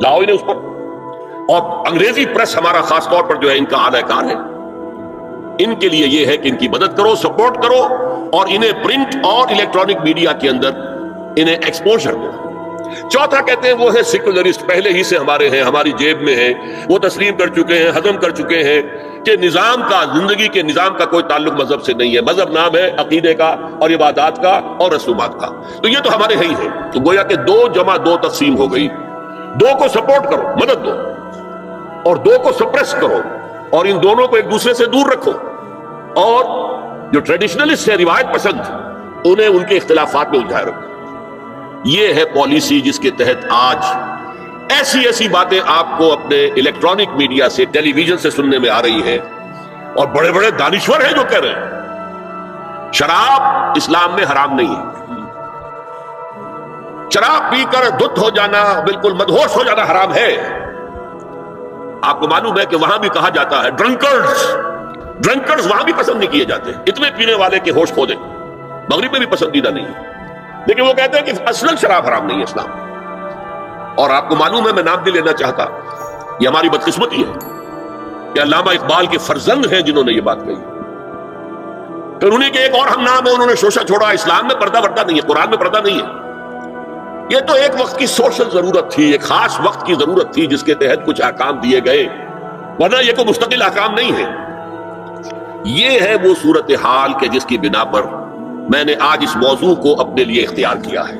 لاؤ انہیں اس پر، اور انگریزی پریس ہمارا خاص طور پر جو ہے ان کا اعلی کار ہے۔ ان کے لیے یہ ہے کہ ان کی مدد کرو، سپورٹ کرو، اور انہیں پرنٹ اور الیکٹرانک میڈیا کے اندر انہیں ایکسپوژر دو۔ چوتھا کہتے ہیں وہ ہے سیکولرسٹ، پہلے ہی سے ہمارے ہیں، ہماری جیب میں ہیں، وہ تسلیم کر چکے ہیں، ہضم کر چکے ہیں کہ نظام کا، زندگی کے نظام کا کوئی تعلق مذہب سے نہیں ہے، مذہب نام ہے عقیدے کا اور عبادات کا اور رسومات کا، تو یہ تو ہمارے ہی ہیں۔ تو گویا کہ 2 جمع 2 تقسیم ہو گئی، 2 کو سپورٹ کرو، مدد دو، اور 2 کو سپریس کرو، اور ان دونوں کو ایک دوسرے سے دور رکھو، اور جو ٹریڈیشنلسٹ ہے، روایت پسند، انہیں ان کے اختلافات میں الجھائے رکھو۔ یہ ہے پالیسی جس کے تحت آج ایسی باتیں آپ کو اپنے الیکٹرانک میڈیا سے، ٹیلی ویژن سے سننے میں آ رہی ہیں، اور بڑے بڑے دانشور ہیں جو کہہ رہے ہیں شراب اسلام میں حرام نہیں ہے، شراب پی کر دھت ہو جانا، بالکل مدہوش ہو جانا حرام ہے۔ آپ کو معلوم ہے کہ وہاں بھی کہا جاتا ہے ڈرنکرز وہاں بھی پسند نہیں کیے جاتے، اتنے پینے والے کے ہوش کھو دیں، مغرب میں بھی پسندیدہ نہیں ہے، لیکن وہ کہتے ہیں کہ اصلاً شراب حرام نہیں ہے اسلام۔ اور آپ کو معلوم ہے، میں نام نہیں لینا چاہتا، یہ ہماری بدقسمتی ہے کہ علامہ اقبال کے فرزند ہیں جنہوں نے یہ بات کہی، پھر انہیں کے ایک اور ہم نام ہے، انہوں نے شوشہ چھوڑا، اسلام میں پردہ وردا نہیں ہے، قرآن میں پردہ نہیں ہے۔ یہ تو ایک وقت کی سوشل ضرورت تھی، ایک خاص وقت کی ضرورت تھی جس کے تحت کچھ احکام دیے گئے، ورنہ یہ کوئی مستقل احکام نہیں ہے۔ یہ ہے وہ صورتحال کہ جس کی بنا پر میں نے آج اس موضوع کو اپنے لیے اختیار کیا ہے۔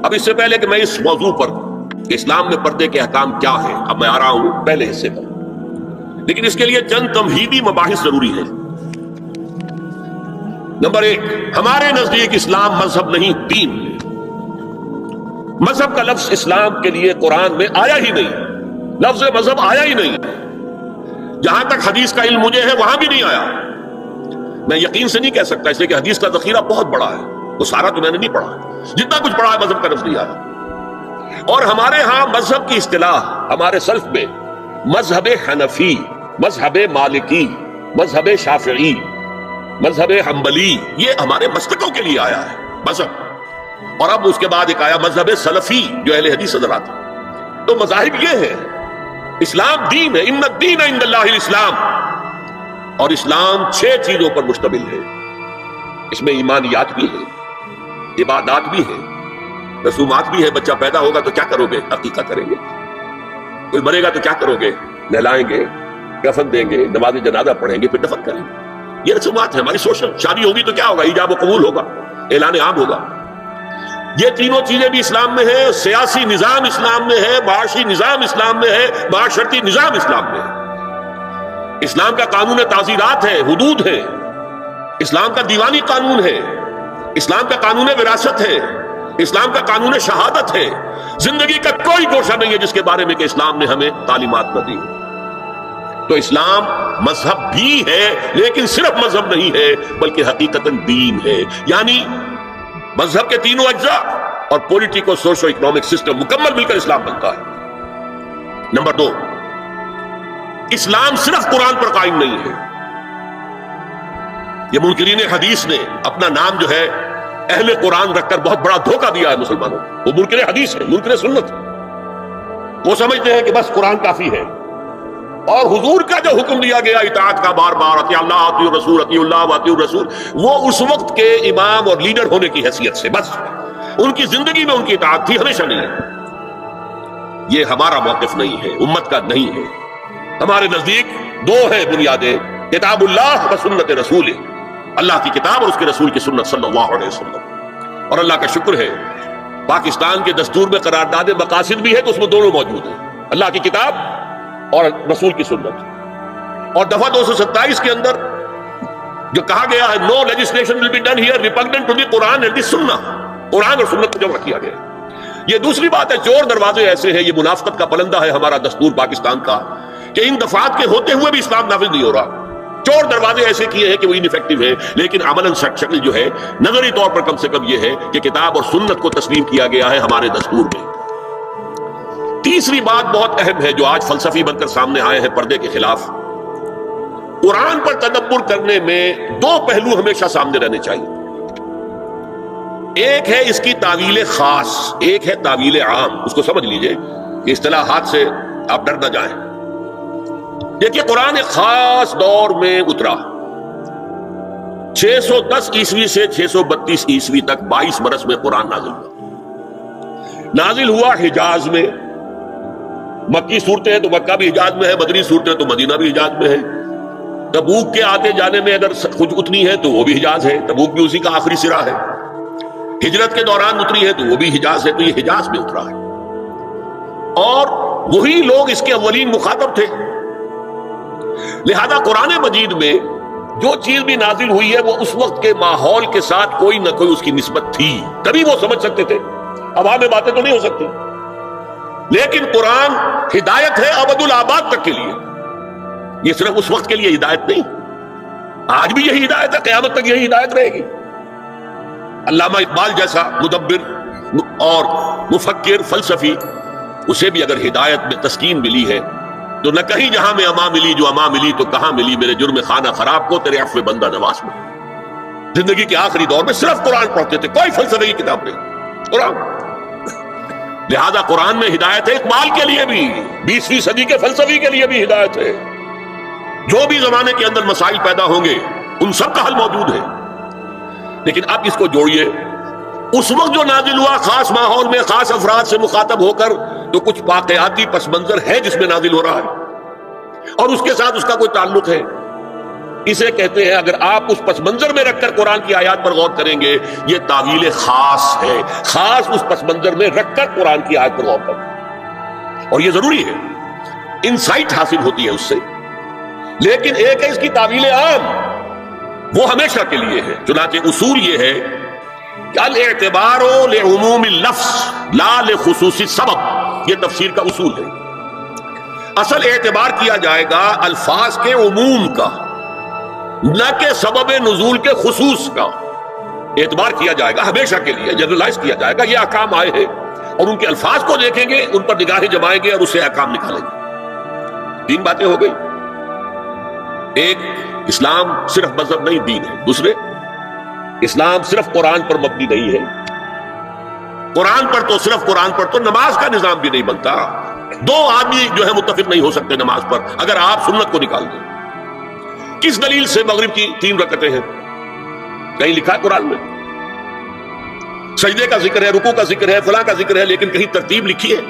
اب اس سے پہلے کہ میں اس موضوع پر اسلام میں پردے کے احکام کیا ہیں، اب میں آ رہا ہوں پہلے حصے پر، لیکن اس کے لیے چند تمہیدی مباحث ضروری ہیں۔ نمبر 1، ہمارے نزدیک اسلام مذہب نہیں، دین ہے۔ مذہب کا لفظ اسلام کے لیے قرآن میں آیا ہی نہیں، لفظ مذہب آیا ہی نہیں، جہاں تک حدیث کا علم مجھے ہے وہاں بھی نہیں آیا۔ میں یقین سے نہیں کہہ سکتا، اس لیے کہ حدیث کا ذخیرہ بہت بڑا ہے، وہ سارا تو میں نے نہیں پڑھا، جتنا کچھ پڑھا ہے مذہب کا لفظ نہیں آیا۔ اور ہمارے ہاں مذہب کی اصطلاح ہمارے سلف میں مذہب حنفی، مذہب مالکی، مذہب شافعی، مذہب حنبلی، یہ ہمارے مسلکوں کے لیے آیا ہے مذہب، اور اب اس کے بعد ایک آیا مذہب سلفی جو اہل حدیث حضرات ہیں۔ تو مذاہب یہ ہے، اسلام دین ہے، ان الدین عند اللہ الاسلام، اور اسلام 6 چیزوں پر مشتمل ہے۔ اس میں ایمانیات بھی ہے، عبادات بھی ہے، رسومات بھی ہے۔ بچہ پیدا ہوگا تو کیا کرو گے؟ عقیقہ کریں گے۔ کوئی مرے گا تو کیا کرو گے؟ نہلائیں گے، کفن دیں گے، نماز جنازہ پڑھیں گے، پھر دفن کریں گے۔ یہ رسومات ہے ہماری سوشل۔ شادی ہوگی تو کیا ہوگا؟ ایجاب و قبول ہوگا، اعلان عام ہوگا۔ یہ تینوں چیزیں بھی اسلام میں ہیں، سیاسی نظام اسلام میں ہے، معاشی نظام اسلام میں ہے، معاشرتی نظام اسلام میں ہے۔ اسلام کا قانون تعزیرات ہے، حدود ہے، اسلام کا دیوانی قانون ہے، اسلام کا قانون وراثت ہے، اسلام کا قانون شہادت ہے۔ زندگی کا کوئی گوشہ نہیں ہے جس کے بارے میں کہ اسلام نے ہمیں تعلیمات نہ دی۔ تو اسلام مذہب بھی ہے، لیکن صرف مذہب نہیں ہے بلکہ حقیقتاً دین ہے، یعنی مذہب کے تینوں اجزاء اور پولیٹیکو سوشو اکنامک سسٹم مکمل مل کر اسلام بنتا ہے۔ نمبر 2، اسلام صرف قرآن پر قائم نہیں ہے۔ یہ منکرین حدیث نے اپنا نام جو ہے اہل قرآن رکھ کر بہت بڑا دھوکہ دیا ہے مسلمانوں کو۔ وہ منکر حدیث ہے، منکر سنت ہے۔ وہ سمجھتے ہیں کہ بس قرآن کافی ہے، اور حضور کا جو حکم دیا گیا اطاعت کا، بار بار اطیع اللہ اطیع الرسول، اطیع اللہ واطیع الرسول، وہ اس وقت کے امام اور لیڈر ہونے کی حیثیت سے بس ان کی زندگی میں ان کی اطاعت تھی، ہمیشہ نہیں ہے۔ یہ ہمارا موقف نہیں ہے، امت کا نہیں ہے۔ ہمارے نزدیک 2 ہیں بنیادیں، کتاب اللہ و سنت رسول، اللہ کی کتاب اور اس کے رسول کی سنت صلی اللہ علیہ وسلم۔ اور اللہ کا شکر ہے پاکستان کے دستور میں قرارداد مقاصد بھی ہے تو اس میں دونوں موجود ہیں، اللہ کی کتاب اور رسول کی سنت۔ اور دفعہ 227 کے اندر جو کہا گیا ہے no legislation will be done here repugnant to the Quran and the Sunnah, قرآن اور سنت کو جمع کیا گیا۔ یہ دوسری بات ہے، چور دروازے ایسے ہیں، یہ منافقت کا پلندہ ہے ہمارا دستور پاکستان کا، کہ ان دفعات کے ہوتے ہوئے بھی اسلام نافذ نہیں ہو رہا۔ چور دروازے ایسے کیے ہیں کہ وہ انفیکٹو ہے، لیکن عملاً شکل جو ہے نظری طور پر کم سے کم یہ ہے کہ کتاب اور سنت کو تسلیم کیا گیا ہے ہمارے دستور میں۔ تیسری بات بہت اہم ہے جو آج فلسفی بن کر سامنے آئے ہیں پردے کے خلاف، قرآن پر تدبر کرنے میں دو پہلو ہمیشہ سامنے رہنے چاہیے۔ ایک ہے اس کی تعویل خاص، ایک ہے تعویل عام۔ اس کو سمجھ لیجئے کہ اصطلاحات سے آپ ڈر نہ جائیں۔ دیکھیے قرآن ایک خاص دور میں اترا، 610 عیسوی سے 632 عیسوی تک 22 برس میں قرآن نازل ہوا۔ نازل ہوا حجاز میں، مکی صورتیں ہیں تو مکہ بھی حجاز میں ہے، مدنی صورتیں تو مدینہ بھی حجاز میں ہے۔ تبوک کے آتے جانے میں اگر کچھ اتنی ہے تو وہ بھی حجاز ہے، تبوک بھی اسی کا آخری سرا ہے۔ ہجرت کے دوران اتری ہے تو وہ بھی حجاز ہے، تو یہ حجاز میں اترا ہے۔ اور وہی لوگ اس کے اولین مخاطب تھے، لہذا قرآن مجید میں جو چیز بھی نازل ہوئی ہے وہ اس وقت کے ماحول کے ساتھ کوئی نہ کوئی اس کی نسبت تھی، تبھی وہ سمجھ سکتے تھے۔ ہوا میں باتیں تو نہیں ہو سکتی، لیکن قرآن ہدایت ہے ابد الآباد تک کے لیے، یہ صرف اس وقت کے لیے ہدایت نہیں، آج بھی یہی ہدایت ہے، قیامت تک یہی ہدایت رہے گی۔ علامہ اقبال جیسا مدبر اور مفکر فلسفی، اسے بھی اگر ہدایت میں تسکین ملی ہے تو نہ کہیں جہاں میں اما ملی جو اما ملی تو کہاں ملی میرے جرم خانہ خراب کو تیرے عفو بندہ نواز میں۔ زندگی کے آخری دور میں صرف قرآن پڑھتے تھے، کوئی فلسفے کی کتاب نہیں، قرآن۔ لہذا قرآن میں ہدایت ہے اقبال کے لیے بھی، 20ویں صدی کے فلسفی کے لیے بھی ہدایت ہے۔ جو بھی زمانے کے اندر مسائل پیدا ہوں گے ان سب کا حل موجود ہے۔ لیکن اب اس کو جوڑیے، اس وقت جو نازل ہوا خاص ماحول میں خاص افراد سے مخاطب ہو کر، تو کچھ واقعاتی پس منظر ہے جس میں نازل ہو رہا ہے اور اس کے ساتھ اس کا کوئی تعلق ہے۔ اسے کہتے ہیں، اگر آپ اس پس منظر میں رکھ کر قرآن کی آیات پر غور کریں گے، یہ تعویل خاص ہے، خاص اس پس منظر میں رکھ کر قرآن کی آیت پر غور کریں، اور یہ ضروری ہے، انسائٹ حاصل ہوتی ہے اس سے۔ لیکن ایک ہے اس کی تعویل عام، وہ ہمیشہ کے لیے ہے۔ چنانچہ اصول یہ ہے کہ الاعتبار لعموم اللفظ لا لخصوص السبب، یہ تفسیر کا اصول ہے۔ اصل اعتبار کیا جائے گا الفاظ کے عموم کا، نہ کہ سبب نزول کے خصوص کا۔ اعتبار کیا جائے گا ہمیشہ کے لیے، جنرلائز کیا جائے گا، یہ احکام آئے ہیں اور ان کے الفاظ کو دیکھیں گے، ان پر نگاہیں جمائیں گے اور اس سے احکام نکالیں گے۔ تین باتیں ہو گئی، ایک اسلام صرف مذہب نہیں دین ہے، دوسرے اسلام صرف قرآن پر مبنی نہیں ہے، قرآن پر تو صرف قرآن پر تو نماز کا نظام بھی نہیں بنتا، دو آدمی جو ہے متفق نہیں ہو سکتے نماز پر اگر آپ سنت کو نکال دیں۔ کس دلیل سے مغرب کی 3 رکعتیں ہیں؟ کہیں لکھا ہے قرآن میں؟ سجدے کا ذکر ہے، رکوع کا ذکر ہے، فلاں کا ذکر ہے، لیکن کہیں ترتیب لکھی ہے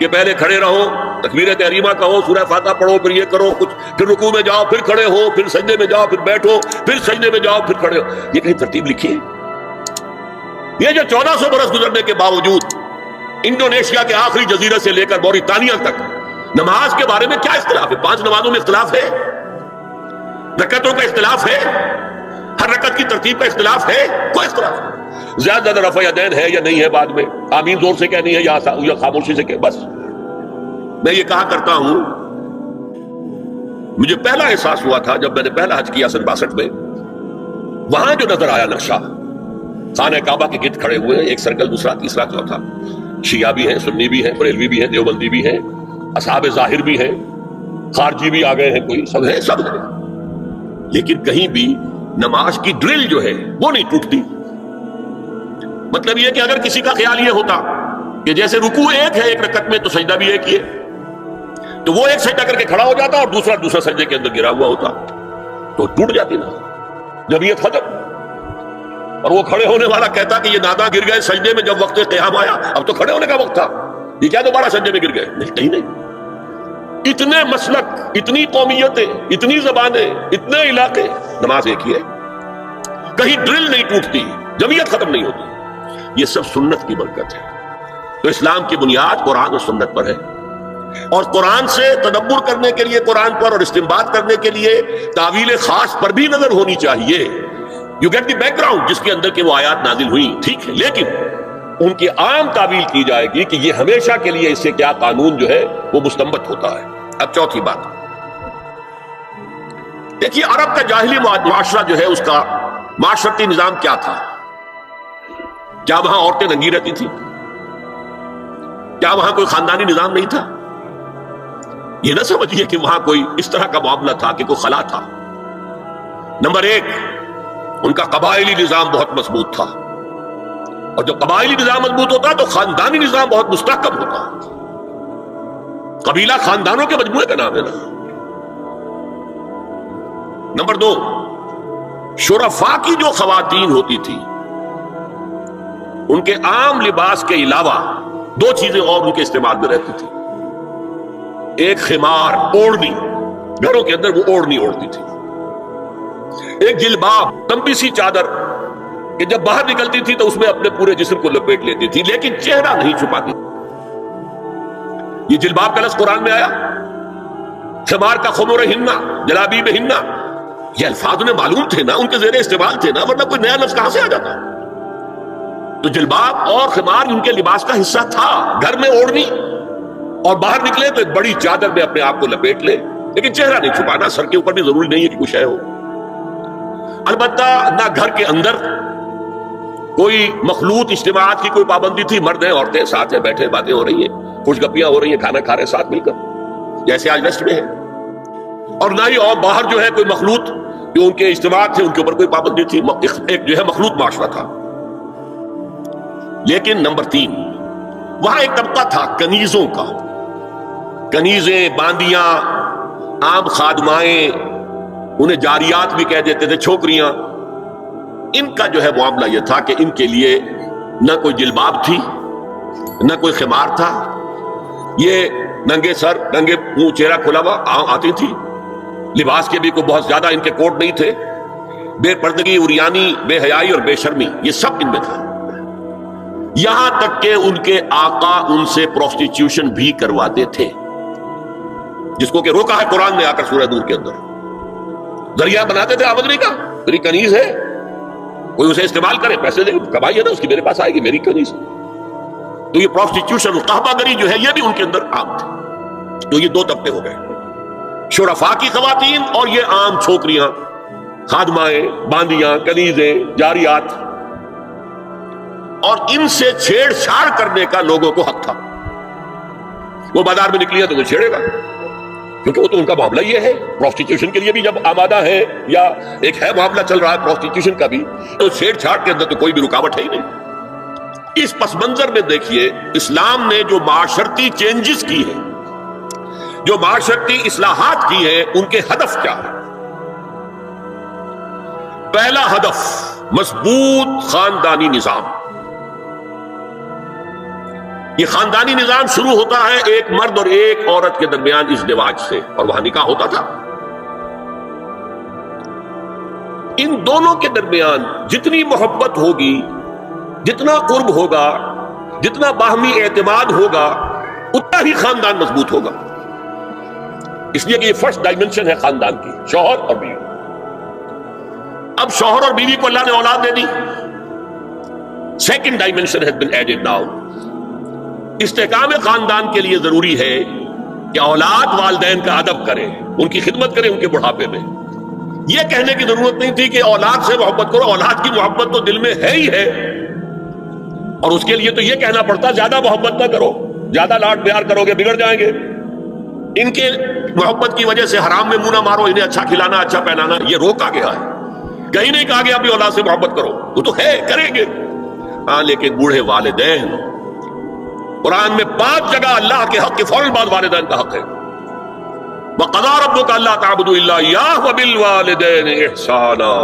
کہ پہلے کھڑے رہو، تکبیر تحریمہ کہو، سورہ فاتحہ پڑھو، پھر یہ کرو کچھ، پھر رکوع میں جاؤ، پھر کھڑے ہو، پھر سجدے میں جاؤ، پھر بیٹھو، پھر سجدے میں جاؤ، پھر کھڑے ہو؟ یہ کہیں ترتیب لکھی ہے؟ یہ جو 1400 برس گزرنے کے باوجود انڈونیشیا کے آخری جزیرے سے لے کر موریتانیہ تک نماز کے بارے میں کیا اختلاف ہے؟ 5 نمازوں میں اختلاف ہے، رکعتوں کا اختلاف ہے، ہر رکعت کی ترتیب کا اختلاف ہے، کوئی اختلاف نہیں۔ زیادہ رفع یدین ہے یا نہیں ہے، بعد میں آمین زور سے کہنی ہے یا خاموشی سے کہ بس۔ میں یہ کہا کرتا ہوں، مجھے پہلا احساس ہوا تھا جب میں نے پہلا حج کیا 62 میں، وہاں جو نظر آیا نقشہ، خانہ کعبہ کے گرد کھڑے ہوئے، ایک سرکل، دوسرا، تیسرا، چوتھا، شیعہ بھی ہیں، سنی بھی ہیں، بریلوی بھی ہیں، دیوبندی بھی ہیں، اصحاب ظاہر بھی ہیں، خارجی بھی آ گئے ہیں، کوئی سب ہے، سب ہے، لیکن کہیں بھی نماز کی ڈرل جو ہے وہ نہیں ٹوٹتی۔ مطلب یہ کہ اگر کسی کا خیال یہ ہوتا کہ جیسے رکوع ایک ہے ایک رکعت میں تو سجدہ بھی ایک ہی ہے، تو وہ ایک سجدہ کر کے کھڑا ہو جاتا اور دوسرا سجدے کے اندر گرا ہوا ہوتا، تو ٹوٹ جاتی نا، جمعیت ختم۔ اور وہ کھڑے ہونے والا کہتا کہ یہ ناداں گر گئے سجدے میں جب وقت قیام آیا، اب تو کھڑے ہونے کا وقت تھا، یہ کیا دوبارہ سجدے میں گر گئے؟ نہیں۔ اتنے مسلک، اتنی قومیتیں، اتنی زبانیں، اتنے علاقے، نماز ایک ہی ہے، کہیں ڈرل نہیں ٹوٹتی، جمعیت ختم نہیں ہوتی۔ یہ سب سنت کی برکت ہے۔ تو اسلام کی بنیاد قرآن اور سنت پر ہے، اور قرآن سے تدبر کرنے کے لیے، قرآن پر اور استنباط کرنے کے لیے تعویل خاص پر بھی نظر ہونی چاہیے. You get the background جس کے اندر کہ وہ آیات نازل ہوئی، ٹھیک ہے، لیکن ان کی عام تعویل کی جائے گی کہ یہ ہمیشہ کے لیے اس سے کیا قانون جو ہے وہ مستنبط ہوتا ہے. اب چوتھی بات دیکھیے، عرب کا جاہلی معاشرہ جو ہے اس کا معاشرتی نظام کیا تھا؟ کیا وہاں عورتیں ننگی رہتی تھیں؟ کیا وہاں کوئی خاندانی نظام نہیں تھا؟ یہ نہ سمجھیے کہ وہاں کوئی اس طرح کا معاملہ تھا کہ کوئی خلا تھا. نمبر ایک، ان کا قبائلی نظام بہت مضبوط تھا، اور جب قبائلی نظام مضبوط ہوتا تو خاندانی نظام بہت مستحکم ہوتا. قبیلہ خاندانوں کے مجموعے کا نام ہے نا. نمبر دو، شرفاء کی جو خواتین ہوتی تھی ان کے عام لباس کے علاوہ دو چیزیں اور ان کے استعمال میں رہتی تھی. ایک خمار، اوڑھنی، گھروں کے اندر وہ اوڑھنی اوڑھتی تھی. ایک جلباب، لمبی سی چادر کہ جب باہر نکلتی تھی تو اس میں اپنے پورے جسم کو لپیٹ لیتی تھی لیکن چہرہ نہیں چھپاتی. یہ جلباب کا لفظ قرآن میں آیا، خمار کا خمر ہننا، جلابیب ہننا، یہ الفاظ انہیں معلوم تھے نا، ان کے زیر استعمال تھے نا، ورنہ کوئی نیا لفظ کہاں سے آ جاتا. تو جلباب اور خمار ان کے لباس کا حصہ تھا. گھر میں اوڑھنی اور باہر نکلے تو ایک بڑی چادر میں اپنے آپ کو لپیٹ لے لیکن چہرہ نہیں چھپانا. سر کے اوپر بھی ضروری نہیں ہے کہ کچھ ہے ہو. البتہ نہ گھر کے اندر کوئی مخلوط اجتماعات کی کوئی پابندی تھی. مرد ہیں، عورتیں ساتھ ہیں، بیٹھے، باتیں ہو رہی ہیں، خوش گپیاں ہو رہی ہیں، کھانا کھا رہے ہیں ساتھ مل کر جیسے آج ویسٹ میں ہے. اور نہ ہی اور باہر جو ہے کوئی مخلوط جو ان کے اجتماعات تھے ان کے اوپر کوئی پابندی تھی. ایک جو ہے مخلوط معاشرہ تھا. لیکن نمبر تین، وہاں ایک طبقہ تھا کنیزوں کا. کنیزیں، باندیاں، عام خادمائیں، انہیں جاریات بھی کہہ دیتے تھے، چھوکریاں. ان کا جو ہے معاملہ یہ تھا کہ ان کے لیے نہ کوئی جلباب تھی، نہ کوئی خمار تھا. یہ ننگے سر، ننگے منہ، چہرہ کھلا ہوا آتی تھی. لباس کے بھی کوئی بہت زیادہ ان کے کوٹ نہیں تھے. بے پردگی، عریانی، بے حیائی اور بے شرمی یہ سب ان میں تھا. یہاں تک کہ ان کے آقا ان سے پروسٹیٹیوشن بھی کرواتے تھے، جس کو کہ روکا ہے قرآن نے آ کر سورہ نور کے اندر. ذریعہ بناتے تھے آمدنی کا. میری کنیز ہے، کوئی اسے استعمال کرے، پیسے دے، کمائی ہے نا اس کی، میرے پاس آئے گی، میری کنیز. تو یہ پروسٹیٹیوشن، قحبہ گری جو ہے یہ بھی ان کے اندر عام تھی. تو یہ دو طبقے ہو گئے، شرفاء کی خواتین اور یہ عام چھوکریاں، خادمائیں، باندیاں، کنیزیں، جاریات. اور ان سے چھیڑ چھاڑ کرنے کا لوگوں کو حق تھا. وہ بازار میں نکلی ہے تو وہ چھیڑے گا، کیونکہ وہ تو ان کا معاملہ یہ ہے. پروسٹیٹیوشن کے لیے بھی جب آمادہ ہے یا ایک ہے معاملہ چل رہا ہے پروسٹیٹیوشن کا بھی، تو چھیڑ چھاڑ کے اندر تو کوئی بھی رکاوٹ ہے ہی نہیں. اس پس منظر میں دیکھیے اسلام نے جو معاشرتی چینجز کی ہیں، جو معاشرتی اصلاحات کی ہیں، ان کے ہدف کیا ہے؟ پہلا ہدف مضبوط خاندانی نظام. یہ خاندانی نظام شروع ہوتا ہے ایک مرد اور ایک عورت کے درمیان ازدواج سے، اور وہاں نکاح ہوتا تھا. ان دونوں کے درمیان جتنی محبت ہوگی، جتنا قرب ہوگا، جتنا باہمی اعتماد ہوگا، اتنا ہی خاندان مضبوط ہوگا. اس لیے کہ یہ فرسٹ ڈائمنشن ہے خاندان کی، شوہر اور بیوی. اب شوہر اور بیوی کو اللہ نے اولاد دے دی. Second dimension has been added now. استحکام خاندان کے لیے ضروری ہے کہ اولاد والدین کا ادب کرے، ان کی خدمت کرے ان کے بڑھاپے میں. یہ کہنے کی ضرورت نہیں تھی کہ اولاد سے محبت کرو، اولاد کی محبت تو دل میں ہے ہی ہے، اور اس کے لیے تو یہ کہنا پڑتا زیادہ محبت نہ کرو، زیادہ لاڈ پیار کرو گے بگڑ جائیں گے. ان کے محبت کی وجہ سے حرام میں منہ نہ مارو، انہیں اچھا کھلانا، اچھا پہنانا، یہ روکا گیا ہے. کہیں نہیں کہا گیا اپنی اولاد سے محبت کرو، وہ تو ہے کریں گے. ہاں لیکن بوڑھے والدین، قرآن میں 5 جگہ اللہ کے حق کے فوراً بعد والدین کا حق ہے. وَقَضَىٰ رَبُّكَ أَلَّا تَعْبُدُوا إِلَّا إِيَّاهُ وَبِالْوَالِدَيْنِ إِحْسَانًا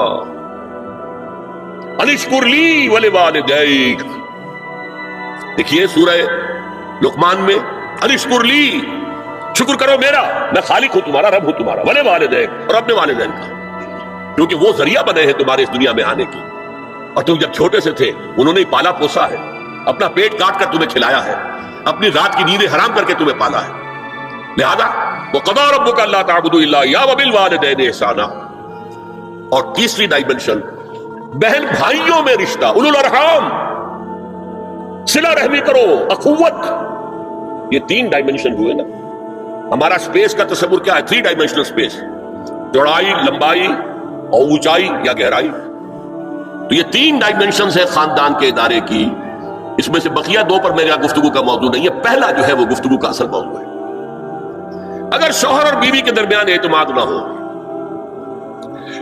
أَنِ اشْكُرْ لِي وَلِوَالِدَيْكَ. دیکھیے سورہ لقمان میں أَنِ اشْكُرْ لِي، شکر کرو میرا، میں خالق ہوں تمہارا، رب ہوں تمہارا، وَلِوَالِدَيْكَ، اور اپنے والدین کا، کیونکہ وہ ذریعہ بنے ہیں تمہارے اس دنیا میں آنے کی. اور تم جب چھوٹے سے تھے انہوں نے پالا پوسا ہے، اپنا پیٹ کاٹ کر تمہیں کھلایا ہے، اپنی رات کی نیندیں حرام کر کے تمہیں پالا ہے. لہذا وَقَضَىٰ رَبُّكَ أَلَّا تَعْبُدُوا إِلَّا إِيَّاهُ وَبِالْوَالِدَيْنِ إِحْسَانًا. اور تیسری ڈائمنشن بہن بھائیوں میں رشتہ، اولو الارحام، صلہ رحمی کرو، اخوت. یہ 3 ڈائمنشن ہوئے نا. ہمارا سپیس کا تصور کیا ہے؟ 3 ڈائمنشنل سپیس، چوڑائی، لمبائی اور اونچائی یا گہرائی. تو یہ 3 ڈائمنشنز ہے خاندان کے ادارے کی. اس میں سے بقیہ 2 پر میرا گفتگو کا موضوع نہیں ہے. پہلا جو ہے وہ گفتگو کا اصل موضوع ہے. اگر شوہر اور بیوی کے درمیان اعتماد نہ ہو،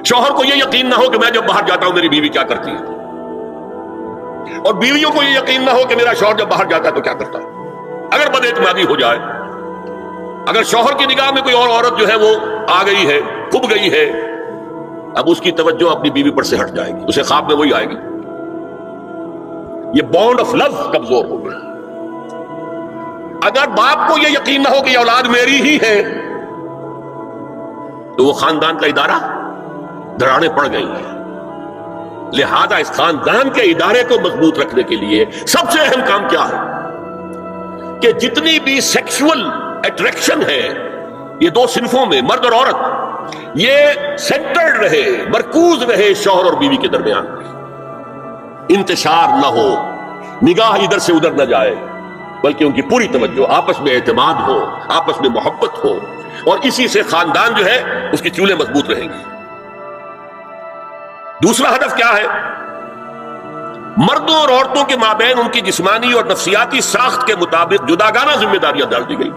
شوہر کو یہ یقین نہ ہو کہ میں جب باہر جاتا ہوں میری بیوی کیا کرتی ہے، اور بیویوں کو یہ یقین نہ ہو کہ میرا شوہر جب باہر جاتا ہے تو کیا کرتا ہے، اگر بد اعتمادی ہو جائے، اگر شوہر کی نگاہ میں کوئی اور عورت جو ہے وہ آ گئی ہے، کھب گئی ہے، اب اس کی توجہ اپنی بیوی پر سے ہٹ جائے گی، اسے خواب میں وہی آئے گی. یہ بانڈ آف لو کمزور ہو گیا. اگر باپ کو یہ یقین نہ ہو کہ یہ اولاد میری ہی ہے تو وہ خاندان کا ادارہ دراڑیں پڑ گئی ہیں. لہذا اس خاندان کے ادارے کو مضبوط رکھنے کے لیے سب سے اہم کام کیا ہے کہ جتنی بھی سیکشول اٹریکشن ہے یہ 2 صنفوں میں، مرد اور عورت، یہ سینٹرڈ رہے، مرکوز رہے شوہر اور بیوی کے درمیان. انتشار نہ ہو، نگاہ ادھر سے ادھر نہ جائے، بلکہ ان کی پوری توجہ، آپس میں اعتماد ہو، آپس میں محبت ہو، اور اسی سے خاندان جو ہے اس کی چولیں مضبوط رہیں گی. دوسرا ہدف کیا ہے؟ مردوں اور عورتوں کے مابین ان کی جسمانی اور نفسیاتی ساخت کے مطابق جداگانہ ذمہ داریاں ڈال دی گئی.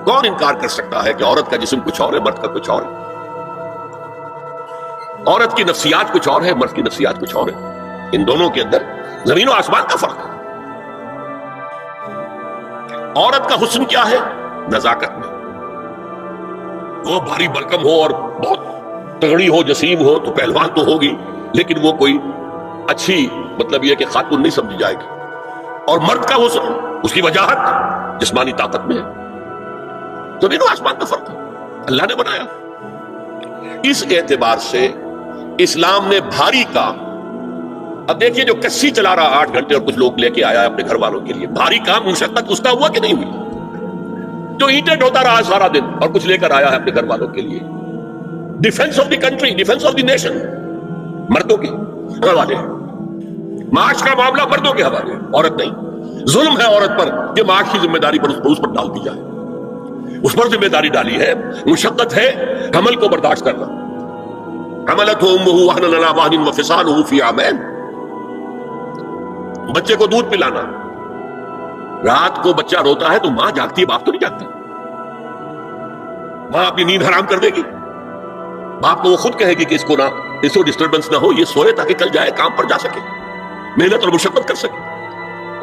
کون انکار کر سکتا ہے کہ عورت کا جسم کچھ اور ہے، مرد کا کچھ اور ہے، عورت کی نفسیات کچھ اور ہے، مرد کی نفسیات کچھ اور ہے. ان دونوں کے اندر زمین و آسمان کا فرق ہے. عورت کا حسن کیا ہے؟ نزاکت میں. وہ بھاری بھرکم ہو اور بہت تگڑی ہو، جسیم ہو تو پہلوان تو ہوگی، لیکن وہ کوئی اچھی مطلب یہ کہ خاتون نہیں سمجھی جائے گی. اور مرد کا حسن، اس کی وجاہت جسمانی طاقت میں ہے. زمین و آسمان کا فرق ہے، اللہ نے بنایا. اس اعتبار سے اسلام نے بھاری کام، اب دیکھیے جو کسی چلا رہا 8 گھنٹے اور کچھ لوگ لے کے آیا اپنے گھر والوں کے لیے، بھاری کام مشقت اس کا ہوا کہ نہیں ہوئی؟ جو اینٹیں ڈھوتا رہا سارا دن اور کچھ لے کر آیا ہے اپنے گھر والوں کے لیے، defence of the country, defence of the nation, مردوں کے حوالے. معاش کا معاملہ مردوں کے حوالے، عورت نہیں. ظلم ہے عورت پر کہ معاش کی ذمہ داری پر اس پر ڈال دی جائے. اس پر ذمہ داری ڈالی ہے، مشقت ہے حمل کو برداشت کرنا. حملته امه وهنا على وهن وفصاله في عامين. بچے کو دودھ پلانا، رات کو بچہ روتا ہے تو ماں جاگتی ہے، باپ تو نہیں جاگتا. ماں اپنی نیند حرام کر دے گی، باپ کو وہ خود کہے گی کہ اس کو ڈسٹربنس نہ ہو، یہ سوئے تاکہ کل جائے کام پر جا سکے، محنت اور مشقت کر سکے.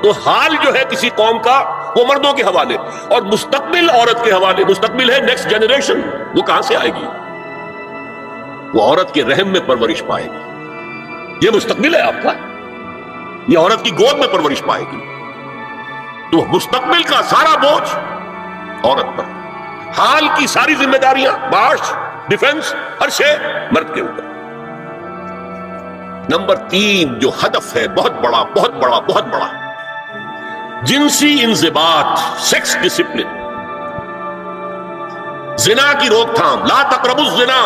تو حال جو ہے کسی قوم کا وہ مردوں کے حوالے، اور مستقبل عورت کے حوالے. مستقبل ہے نیکسٹ جنریشن، وہ کہاں سے آئے گی؟ وہ عورت کے رحم میں پرورش پائے گی. یہ مستقبل ہے آپ کا، یہ عورت کی گود میں پرورش پائے گی. تو مستقبل کا سارا بوجھ عورت پر، حال کی ساری ذمہ داریاں، معاش، ڈیفنس، ہر شے مرد کے اوپر. نمبر 3 جو ہدف ہے بہت بڑا بہت بڑا بہت بڑا، جنسی انضباط، سیکس ڈسپلن، زنا کی روک تھام. لا تقربوا الزنا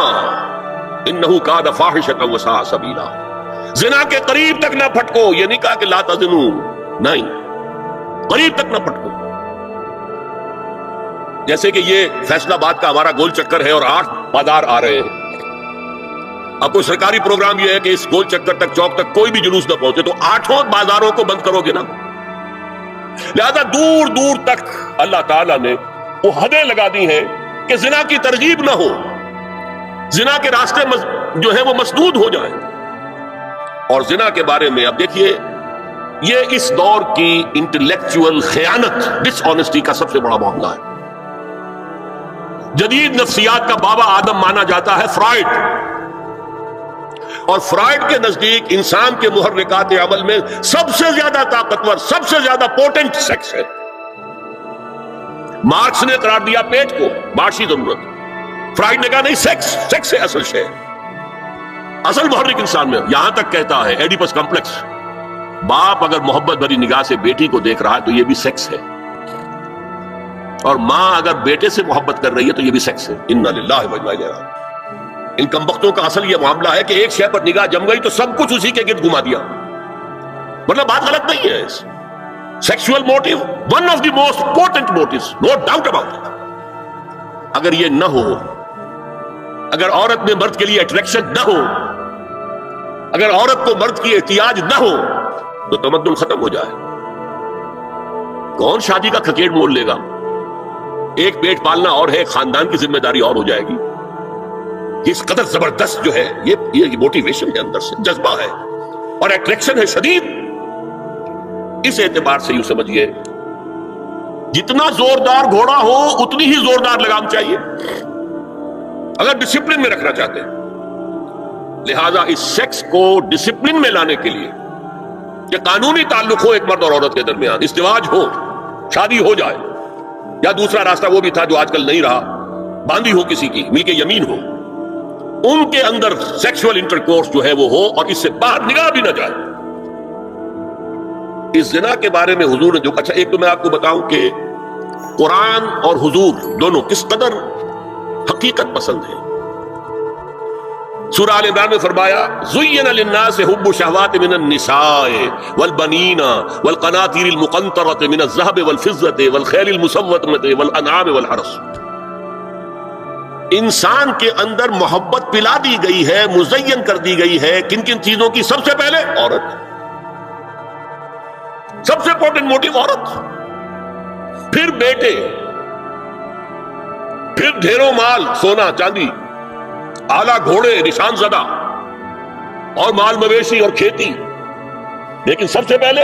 انہ کان فاحشۃ وساء سبیلا. زنا کے قریب تک نہ پھٹکو. یہ نہیں کہا کہ لا تزنوا، نہیں، قریب تک نہ پھٹکو. جیسے کہ یہ فیصلہ آباد کا ہمارا گول چکر ہے اور 8 بازار آ رہے ہیں. اب کوئی سرکاری پروگرام یہ ہے کہ اس گول چکر تک، چوک تک کوئی بھی جلوس نہ پہنچے، تو 8 بازاروں کو بند کرو گے نا. لہذا دور دور تک اللہ تعالیٰ نے وہ حدیں لگا دی ہیں کہ زنا کی ترغیب نہ ہو، زنا کے راستے جو ہے وہ مسدود ہو جائیں. اور زنا کے بارے میں اب دیکھیے، یہ اس دور کی انٹلیکچوئل خیانت، ڈس آنیسٹی کا سب سے بڑا معاملہ ہے. جدید نفسیات کا بابا آدم مانا جاتا ہے فرائڈ، اور فرائڈ کے نزدیک انسان کے محرکات عمل میں سب سے زیادہ طاقتور، سب سے زیادہ پوٹنٹ سیکس ہے. مارکس نے قرار دیا پیٹ کو معاشی ضرورت، فرائڈ نے کہا نہیں، سیکس ہے اصل شے، اصل محرک انسان میں. یہاں تک کہتا ہے ایڈیپس کمپلیکس باپ اگر محبت بھری نگاہ سے بیٹی کو دیکھ رہا ہے تو یہ بھی سیکس ہے، اور ماں اگر بیٹے سے محبت کر رہی ہے تو یہ بھی سیکس ہے۔ انا للہ و انا الیہ راجعون۔ ان کمبختوں کا اصل یہ معاملہ ہے کہ ایک شے پر نگاہ جم گئی تو سب کچھ اسی کے گرد گھما دیا، مطلب بات غلط نہیں ہے۔ Sexual motive one of the most important motives, no doubt about it. اگر یہ نہ ہو، اگر عورت میں مرد کے لیے اٹریکشن نہ ہو، اگر عورت کو مرد کی احتیاج نہ ہو تو تمدن ختم ہو جائے۔ کون شادی کا کھکیٹ مول لے گا؟ ایک پیٹ پالنا اور ہے، خاندان کی ذمہ داری اور ہو جائے گی۔ اس قدر زبردست جو ہے یہ موٹیویشن ہے، اندر سے جذبہ ہے اور اٹریکشن ہے شدید۔ اس اعتبار سے یوں سمجھیے جتنا زوردار گھوڑا ہو اتنی ہی زوردار لگام چاہیے اگر ڈسپلن میں رکھنا چاہتے ہیں۔ لہذا اس سیکس کو ڈسپلن میں لانے کے لیے کہ قانونی تعلق ہو ایک مرد اور عورت کے درمیان، ازدواج ہو، شادی ہو جائے، یا دوسرا راستہ وہ بھی تھا جو آج کل نہیں رہا، باندھی ہو کسی کی، مل کے یمین ہو، ان کے اندر سیکشول انٹرکورس جو ہے وہ ہو اور اس سے باہر نگاہ بھی نہ جائے۔ اس زنا کے بارے میں حضور نے جو اچھا، ایک تو میں آپ کو بتاؤں کہ قرآن اور حضور دونوں کس قدر حقیقت پسند ہیں۔ سورہ آل عمران میں فرمایا زُيِّنَ لِلنَّاسِ حُبُّ الشَّهَوَاتِ مِنَ النِّسَاءِ وَالْبَنِينَ وَالْقَنَاطِيرِ الْمُقَنطَرَةِ مِنَ الذَّهَبِ وَالْفِضَّةِ وَالْخَيْلِ الْمُسَوَّمَةِ وَالْأَنْعَامِ وَالْحَرْثِ۔ انسان کے اندر محبت پلا دی گئی ہے، مزین کر دی گئی ہے کن کن چیزوں کی؟ سب سے پہلے عورت، سب سے امپورٹنٹ موٹیو عورت، پھر بیٹے، پھر ڈھیروں مال، سونا چاندی، آلہ گھوڑے نشان زدہ، اور مال مویشی اور کھیتی، لیکن سب سے پہلے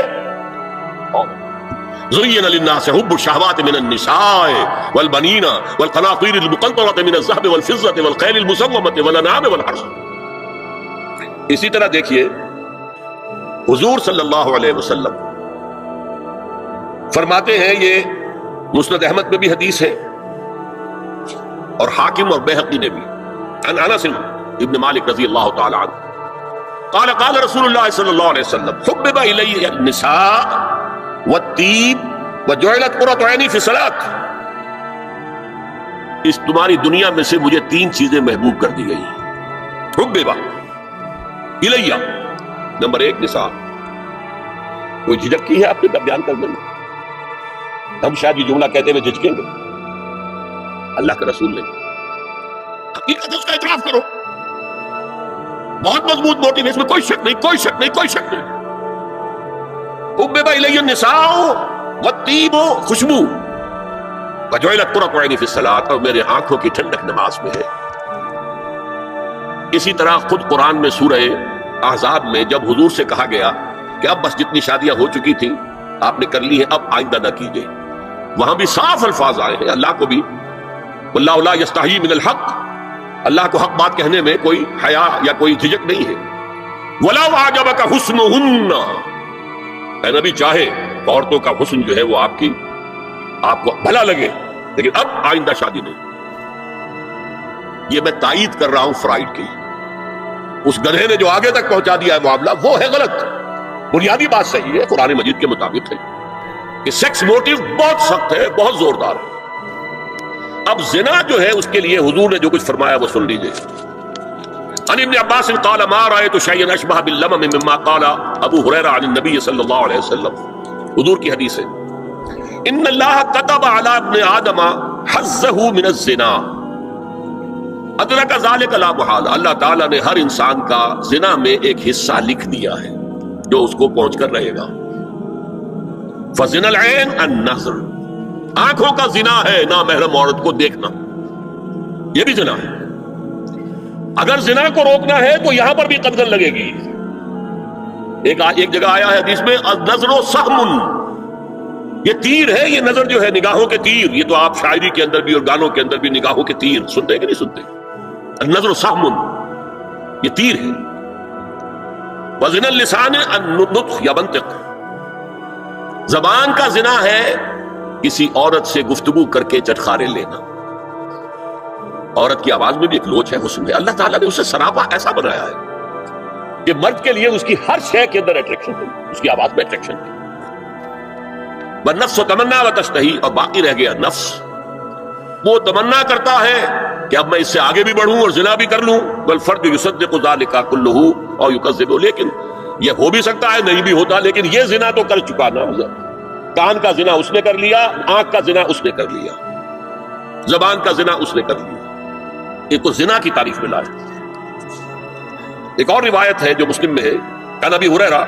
زُيِّنَ لِلنَّاسِ حُبُّ الشَّهَوَاتِ مِنَ النِّسَاءِ وَالْبَنِينَ وَالْقَنَاطِيرِ الْمُقَنطَرَةِ مِنَ الذَّهَبِ وَالْفِضَّةِ وَالْخَيْلِ الْمُسَوَّمَةِ وَالْأَنْعَامِ وَالْحَرْثِ۔ اسی طرح دیکھیے حضور صلی اللہ علیہ وسلم فرماتے ہیں، یہ مسند احمد میں بھی حدیث ہے اور حاکم اور بیہقی نے بھی، عن انس ابن مالک رضی اللہ تعالی عنہ قال قال رسول اللہ صلی اللہ علیہ وسلم حبب الی النساء والطیب وجعلت قرۃ عینی فی الصلاۃ۔ اس تمہاری دنیا میں سے مجھے تین چیزیں محبوب کر دی گئی۔ حبب الی، نمبر ایک نساء۔ کوئی جھجک کی ہے آپ نے بیان کرنے میں؟ ہم شاید یہ جملہ کہتے ہوئے جھجکیں گے، اللہ کے رسول نے حقیقت اس کا اعتراف کرو، بہت مضبوط موٹیو ہے، اس میں کوئی شک نہیں، کوئی شک نہیں، کوئی شک نہیں۔ حبب الی النساء والطیب، خوشبو، وجعلت قرۃ عینی فی الصلاۃ، اور میرے آنکھوں کی ٹھنڈک نماز میں ہے۔ اسی طرح خود قرآن میں سورہ احزاب میں جب حضور سے کہا گیا کہ اب بس جتنی شادیاں ہو چکی تھیں آپ نے کر لی ہیں، اب آئندہ نہ کیجیے، وہاں بھی صاف الفاظ آئے ہیں، اللہ کو بھی واللہ لا یستحیی من الحق، اللہ کو حق بات کہنے میں کوئی حیا یا کوئی جھجک نہیں ہے۔ وَلَوْ أَعْجَبَكَ حُسْنُهُنَّ، اے نبی چاہے عورتوں کا حسن جو ہے وہ آپ کو بھلا لگے، لیکن اب آئندہ شادی نہیں۔ یہ میں تائید کر رہا ہوں فرائڈ کی، اس گدھے نے جو آگے تک پہنچا دیا ہے معاملہ وہ ہے غلط، بنیادی بات صحیح ہے، قرآن مجید کے مطابق ہے کہ سیکس موٹیو بہت سخت ہے، بہت زوردار ہے۔ اب زنا جو ہے اس کے لیے حضور نے جو کچھ فرمایا وہ سن لیجئے۔ عن ابن عباس قال ما رأيت شيئا اشبه باللمم مما قال ابو هريرة عن النبي صلی اللہ علیہ وسلم۔ حضور کی حدیث ہے ان اللہ كتب على ابن آدم حظه من الزنا ادرک ذلك لا محالہ، اللہ تعالیٰ نے ہر انسان کا زنا میں ایک حصہ لکھ دیا ہے جو اس کو پہنچ کر رہے گا۔ فزنا العین النظر، آنکھوں کا زنا ہے نامحرم عورت کو دیکھنا، یہ بھی زنا ہے۔ اگر زنا کو روکنا ہے تو یہاں پر بھی قدغن لگے گی۔ ایک جگہ آیا ہے حدیث میں النظر سہم، یہ تیر ہے، یہ نظر جو ہے نگاہوں کے تیر، یہ تو آپ شاعری کے اندر بھی اور گانوں کے اندر بھی نگاہوں کے تیر سنتے ہیں کہ نہیں سنتے؟ النظر سہم، یہ تیر ہے۔ وزنا اللسان النطق یا منطق، زبان کا زنا ہے کسی عورت سے گفتگو کر کے چٹخارے لینا۔ عورت کی آواز میں بھی ایک لوچ ہے، حسن ہے، اللہ تعالیٰ نے اسے سراپا ایسا بنایا ہے کہ مرد کے لیے اس کی ہر شے کے اندر اٹریکشن ہے، اس کی آواز میں اٹریکشن ہے. والنفس تمنا و تشتہی، اور باقی رہ گیا نفس، وہ تمنا کرتا ہے کہ اب میں اس سے آگے بھی بڑھوں اور زنا بھی کر لوں. والفرد یصدق ذلک کلہ او یکذب، لیکن یہ ہو بھی سکتا ہے نہیں بھی ہوتا، لیکن یہ زنا تو کر چکا نا. کان کا زنا اس نے کر لیا، آنکھ کا زنا اس نے کر لیا، زبان کا زنا اس نے کر لیا. ایک کو زنا کی تعریف ملا ہے. ایک اور روایت ہے جو مسلم میں ہے، کہ نبی ہریرہ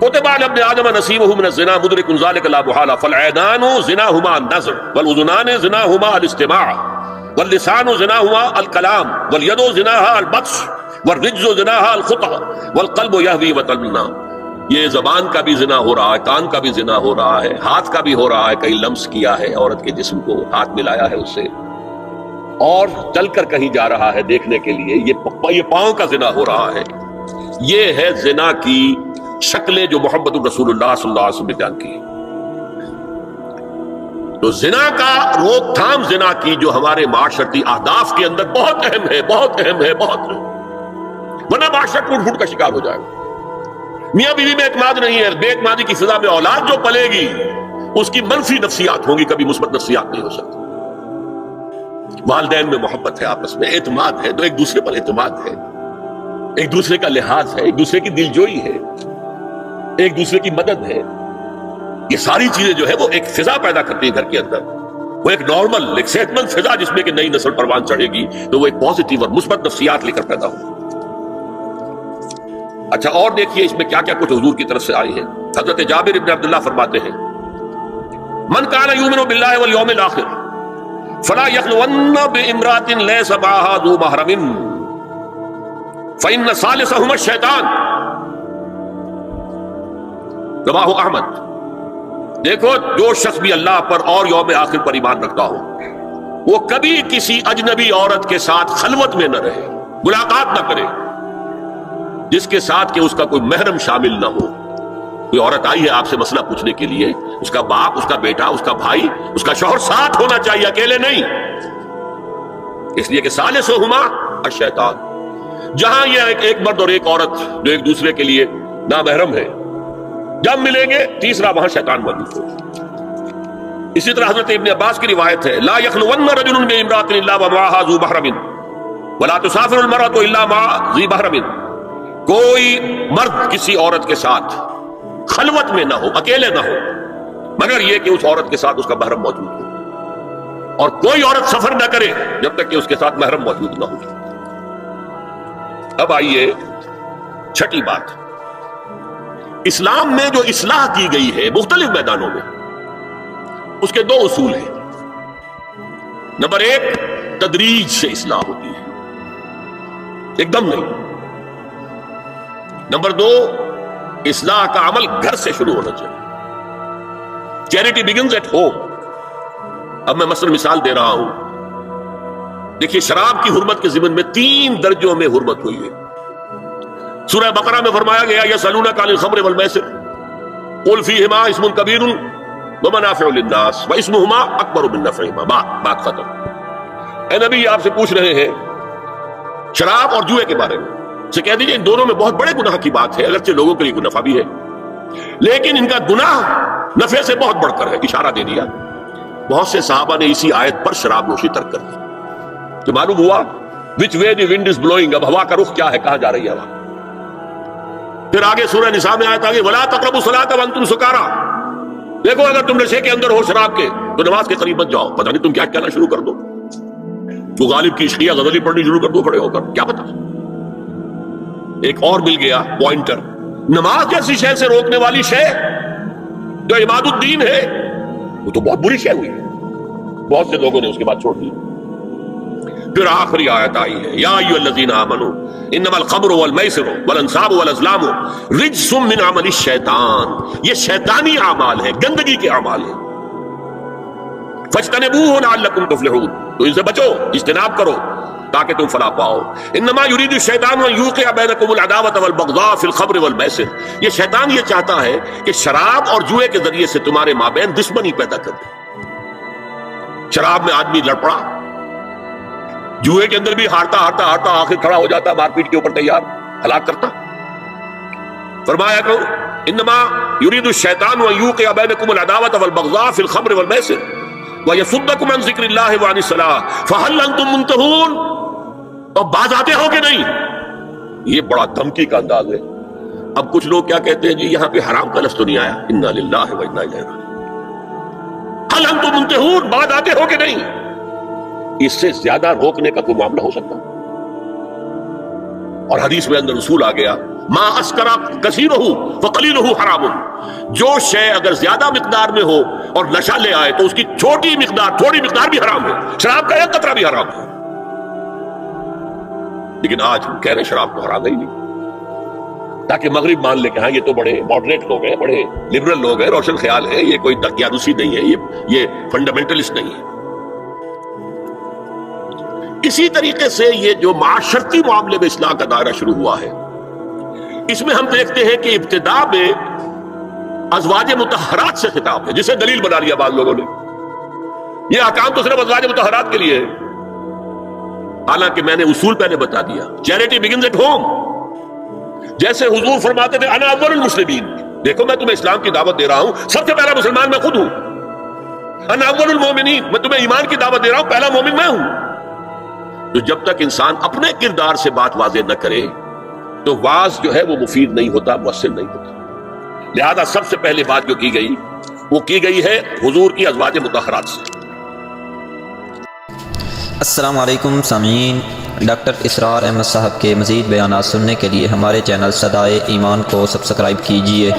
کتب علی ابن آدم نصیبہ من الزنا مدرک ذلک لا محالہ فالعینان زناہما النظر والاذنان زناہما الاستماع واللسان زناہما الکلام والید زناہا البطش والرجز زناہا الخطا والقلب یہوی وتمنا. یہ زبان کا بھی زنا ہو رہا ہے، کان کا بھی زنا ہو رہا ہے، ہاتھ کا بھی ہو رہا ہے، کہیں لمس کیا ہے عورت کے جسم کو، ہاتھ ملایا ہے اس سے، اور چل کر کہیں جا رہا ہے دیکھنے کے لیے، یہ پاؤں کا زنا ہو رہا ہے. یہ ہے زنا کی شکلیں جو محمد رسول اللہ صلی اللہ علیہ وسلم نے بیان کی. تو زنا کا روک تھام، زنا کی جو ہمارے معاشرتی اہداف کے اندر بہت اہم ہے، بہت اہم ہے، بہت اہم. ورنہ معاشرہ ٹوٹ پھوٹ کا شکار ہو جائے گا. میاں بیوی میں اعتماد نہیں ہے، بے اعتمادی کی فضا میں اولاد جو پلے گی اس کی منفی نفسیات ہوں گی، کبھی مثبت نفسیات نہیں ہو سکتی. والدین میں محبت ہے، آپس میں اعتماد ہے، تو ایک دوسرے پر اعتماد ہے، ایک دوسرے کا لحاظ ہے، ایک دوسرے کی دلجوئی ہے، ایک دوسرے کی مدد ہے. یہ ساری چیزیں جو ہے وہ ایک فضا پیدا کرتی ہیں گھر کے اندر. وہ ایک نارمل، ایک صحت مند فضا جس میں کہ نئی نسل پروان چڑھے گی، تو وہ ایک پازیٹیو اور مثبت نفسیات لے کر پیدا ہو. اچھا، اور دیکھیے اس میں کیا کیا کچھ حضور کی طرف سے آئی ہے. حضرت جابر ابن عبداللہ فرماتے ہیں، من کان یؤمن باللہ والیوم الآخر فلا یخلون بامرأۃ لیس معها ذو محرم فإن ثالثہما الشیطان. رواہ احمد. دیکھو، جو شخص بھی اللہ پر اور یوم آخر پر ایمان رکھتا ہو، وہ کبھی کسی اجنبی عورت کے ساتھ خلوت میں نہ رہے، ملاقات نہ کرے جس کے ساتھ کہ اس کا کوئی محرم شامل نہ ہو. کوئی عورت آئی ہے آپ سے مسئلہ پوچھنے کے لیے، اس کا باپ، اس کا بیٹا، اس کا بھائی، اس کا شوہر ساتھ ہونا چاہیے، اکیلے نہیں. اس لیے کہ ثالثہما الشیطان. جہاں یہ ایک مرد اور ایک عورت جو ایک دوسرے کے لیے نامحرم ہے، جب ملیں گے تیسرا وہاں شیطان موجود ہو. اسی طرح حضرت ابن عباس کی روایت ہے، لا یخلون رجل بامرأۃ الا ومعها ذو محرم ولا تسافر المرأۃ الا مع ذی محرم. کوئی مرد کسی عورت کے ساتھ خلوت میں نہ ہو، اکیلے نہ ہو، مگر یہ کہ اس عورت کے ساتھ اس کا محرم موجود ہو. اور کوئی عورت سفر نہ کرے جب تک کہ اس کے ساتھ محرم موجود نہ ہو. اب آئیے چھٹی بات. اسلام میں جو اصلاح کی گئی ہے مختلف میدانوں میں، اس کے دو اصول ہیں. نمبر ایک، تدریج سے اصلاح ہوتی ہے، ایک دم نہیں. نمبر دو، اصلاح کا عمل گھر سے شروع ہونا چاہیے. Charity begins at home. اب میں مثال دے رہا ہوں. دیکھیے، شراب کی حرمت کے ضمن میں 3 درجوں میں حرمت ہوئی ہے. سورہ بقرہ میں فرمایا گیا، یسألونک عن الخمر والمیسر قل فیہما اسم کبیر ومنافع للناس واسمہما اکبر من نفعہما. بات ختم. اے نبی، آپ سے پوچھ رہے ہیں شراب اور جوئے کے بارے میں، سے کہہ دیجئے ان دونوں میں بہت بڑے گناہ کی بات ہے، اگرچہ لوگوں کے لیے کوئی نفع بھی ہے، لیکن ان کا گناہ نفع سے بہت بڑھ کر ہے. اشارہ دے دیا. بہت سے صحابہ نے اسی آیت پر شراب نوشی ترک کر دی. تو معلوم ہوا which way the wind is blowing. اب ہوا کا رخ کیا ہے، کہاں جا رہی ہے ہوا. پھر آگے سورہ نساء میں آیت آگے، وَلَا تَقْرَبُوا الصَّلَاةَ وَأَنْتُمْ سُكَارَىٰ. دیکھو، اگر تم نشے کے اندر ہو شراب کے تو نماز کے قریب مت جاؤ. پتہ نہیں تم کیا کہنا شروع کر دو، تو غالب کی عشقیہ غزلی پڑھنی شروع کر دو کھڑے ہو کر، کیا پتا. ایک اور مل گیا پوائنٹر. نماز جیسی شے سے روکنے والی شے جو عماد الدین ہے، وہ تو بہت بری شے ہوئی. بہت سے لوگوں نے اس کے بعد چھوڑ دی. پھر آخری آیت آئی ہے، یا ایھا الذین آمنوا انما الخمر والمیسر والانصاب والازلام رجس من عمل الشیطان. یہ شیطانی اعمال ہیں، گندگی کے اعمال ہیں. فاجتنبوہ لعلکم تفلحون. تو ان سے بچو، اجتناب کرو تاکہ تم فلاح پاؤ. انما یرید الشیطان ان یوقع بینکم العداوۃ والبغضاء فی الخمر والمیسر. یہ شیطان یہ چاہتا ہے کہ شراب اور جوئے کے ذریعے سے تمہارے مابین دشمنی پیدا کر دے. شراب میں آدمی لڑ پڑا، جوئے کے اندر بھی ہارتا ہارتا ہارتا آخر کھڑا ہو جاتا، مار پیٹ کے اوپر تیار، ہلاک کرتا. فرمایا کہ انما یرید الشیطان ان یوقع بینکم العداوۃ والبغضاء فی الخمر والمیسر ویصدکم عن ذکر اللہ وعن الصلاۃ فہل انتم منتہون، اور باز آتے ہو کہ نہیں؟ یہ بڑا دھمکی کا انداز ہے۔ اب کچھ لوگ کیا کہتے ہیں، جی یہاں پہ حرام کا لفظ تو نہیں آیا، انا للہ و انا الیہ راجعون، ہل انتم منتہون، باز آتے ہو کہ نہیں؟ اس سے زیادہ روکنے کا کوئی معاملہ ہو سکتا؟ اور حدیث میں اندر اصول آ گیا، ما اسکرا کثیرہ فقلیلہ حرام، جو شے اگر زیادہ مقدار میں ہو اور نشہ لے آئے تو اس کی تھوڑی مقدار بھی حرام ہے۔ شراب کا ایک قطرہ بھی حرام ہے، لیکن آج ہم کہہ رہے ہیں شراب کو حرام ہی نہیں، تاکہ مغرب مان لے کہ ہاں یہ تو بڑے ماڈریٹ لوگ ہیں، بڑے لبرل لوگ ہیں، روشن خیال ہے، یہ کوئی دقیانوسی نہیں ہے، یہ فنڈامنٹلسٹ نہیں ہے۔ اسی طریقے سے یہ جو معاشرتی معاملے میں اصلاح کا دائرہ شروع ہوا ہے، اس میں ہم دیکھتے ہیں کہ ابتدا میں ازواج مطہرات سے خطاب ہے، جسے دلیل بنا لیا بعض لوگوں نے، یہ احکام تو صرف ازواج مطہرات کے لیے ہے، حالانکہ میں نے اصول پہلے بتا دیا، چیریٹی بگنز ایٹ ہوم۔ جیسے حضور فرماتے تھے انا اول المسلمین، دیکھو میں تمہیں اسلام کی دعوت دے رہا ہوں، سب سے پہلا مسلمان میں خود ہوں۔ انا اول المومنین، میں تمہیں ایمان کی دعوت دے رہا ہوں، پہلا مومن میں ہوں۔ تو جب تک انسان اپنے کردار سے بات واضح نہ کرے تو واز جو ہے وہ مفید نہیں ہوتا، مؤثر نہیں ہوتا۔ لہذا سب سے پہلے بات جو کی گئی وہ کی گئی ہے حضور کی ازواج مطہرات سے۔ السلام علیکم سامعین، ڈاکٹر اسرار احمد صاحب کے مزید بیانات سننے کے لیے ہمارے چینل صدائے ایمان کو سبسکرائب کیجیے۔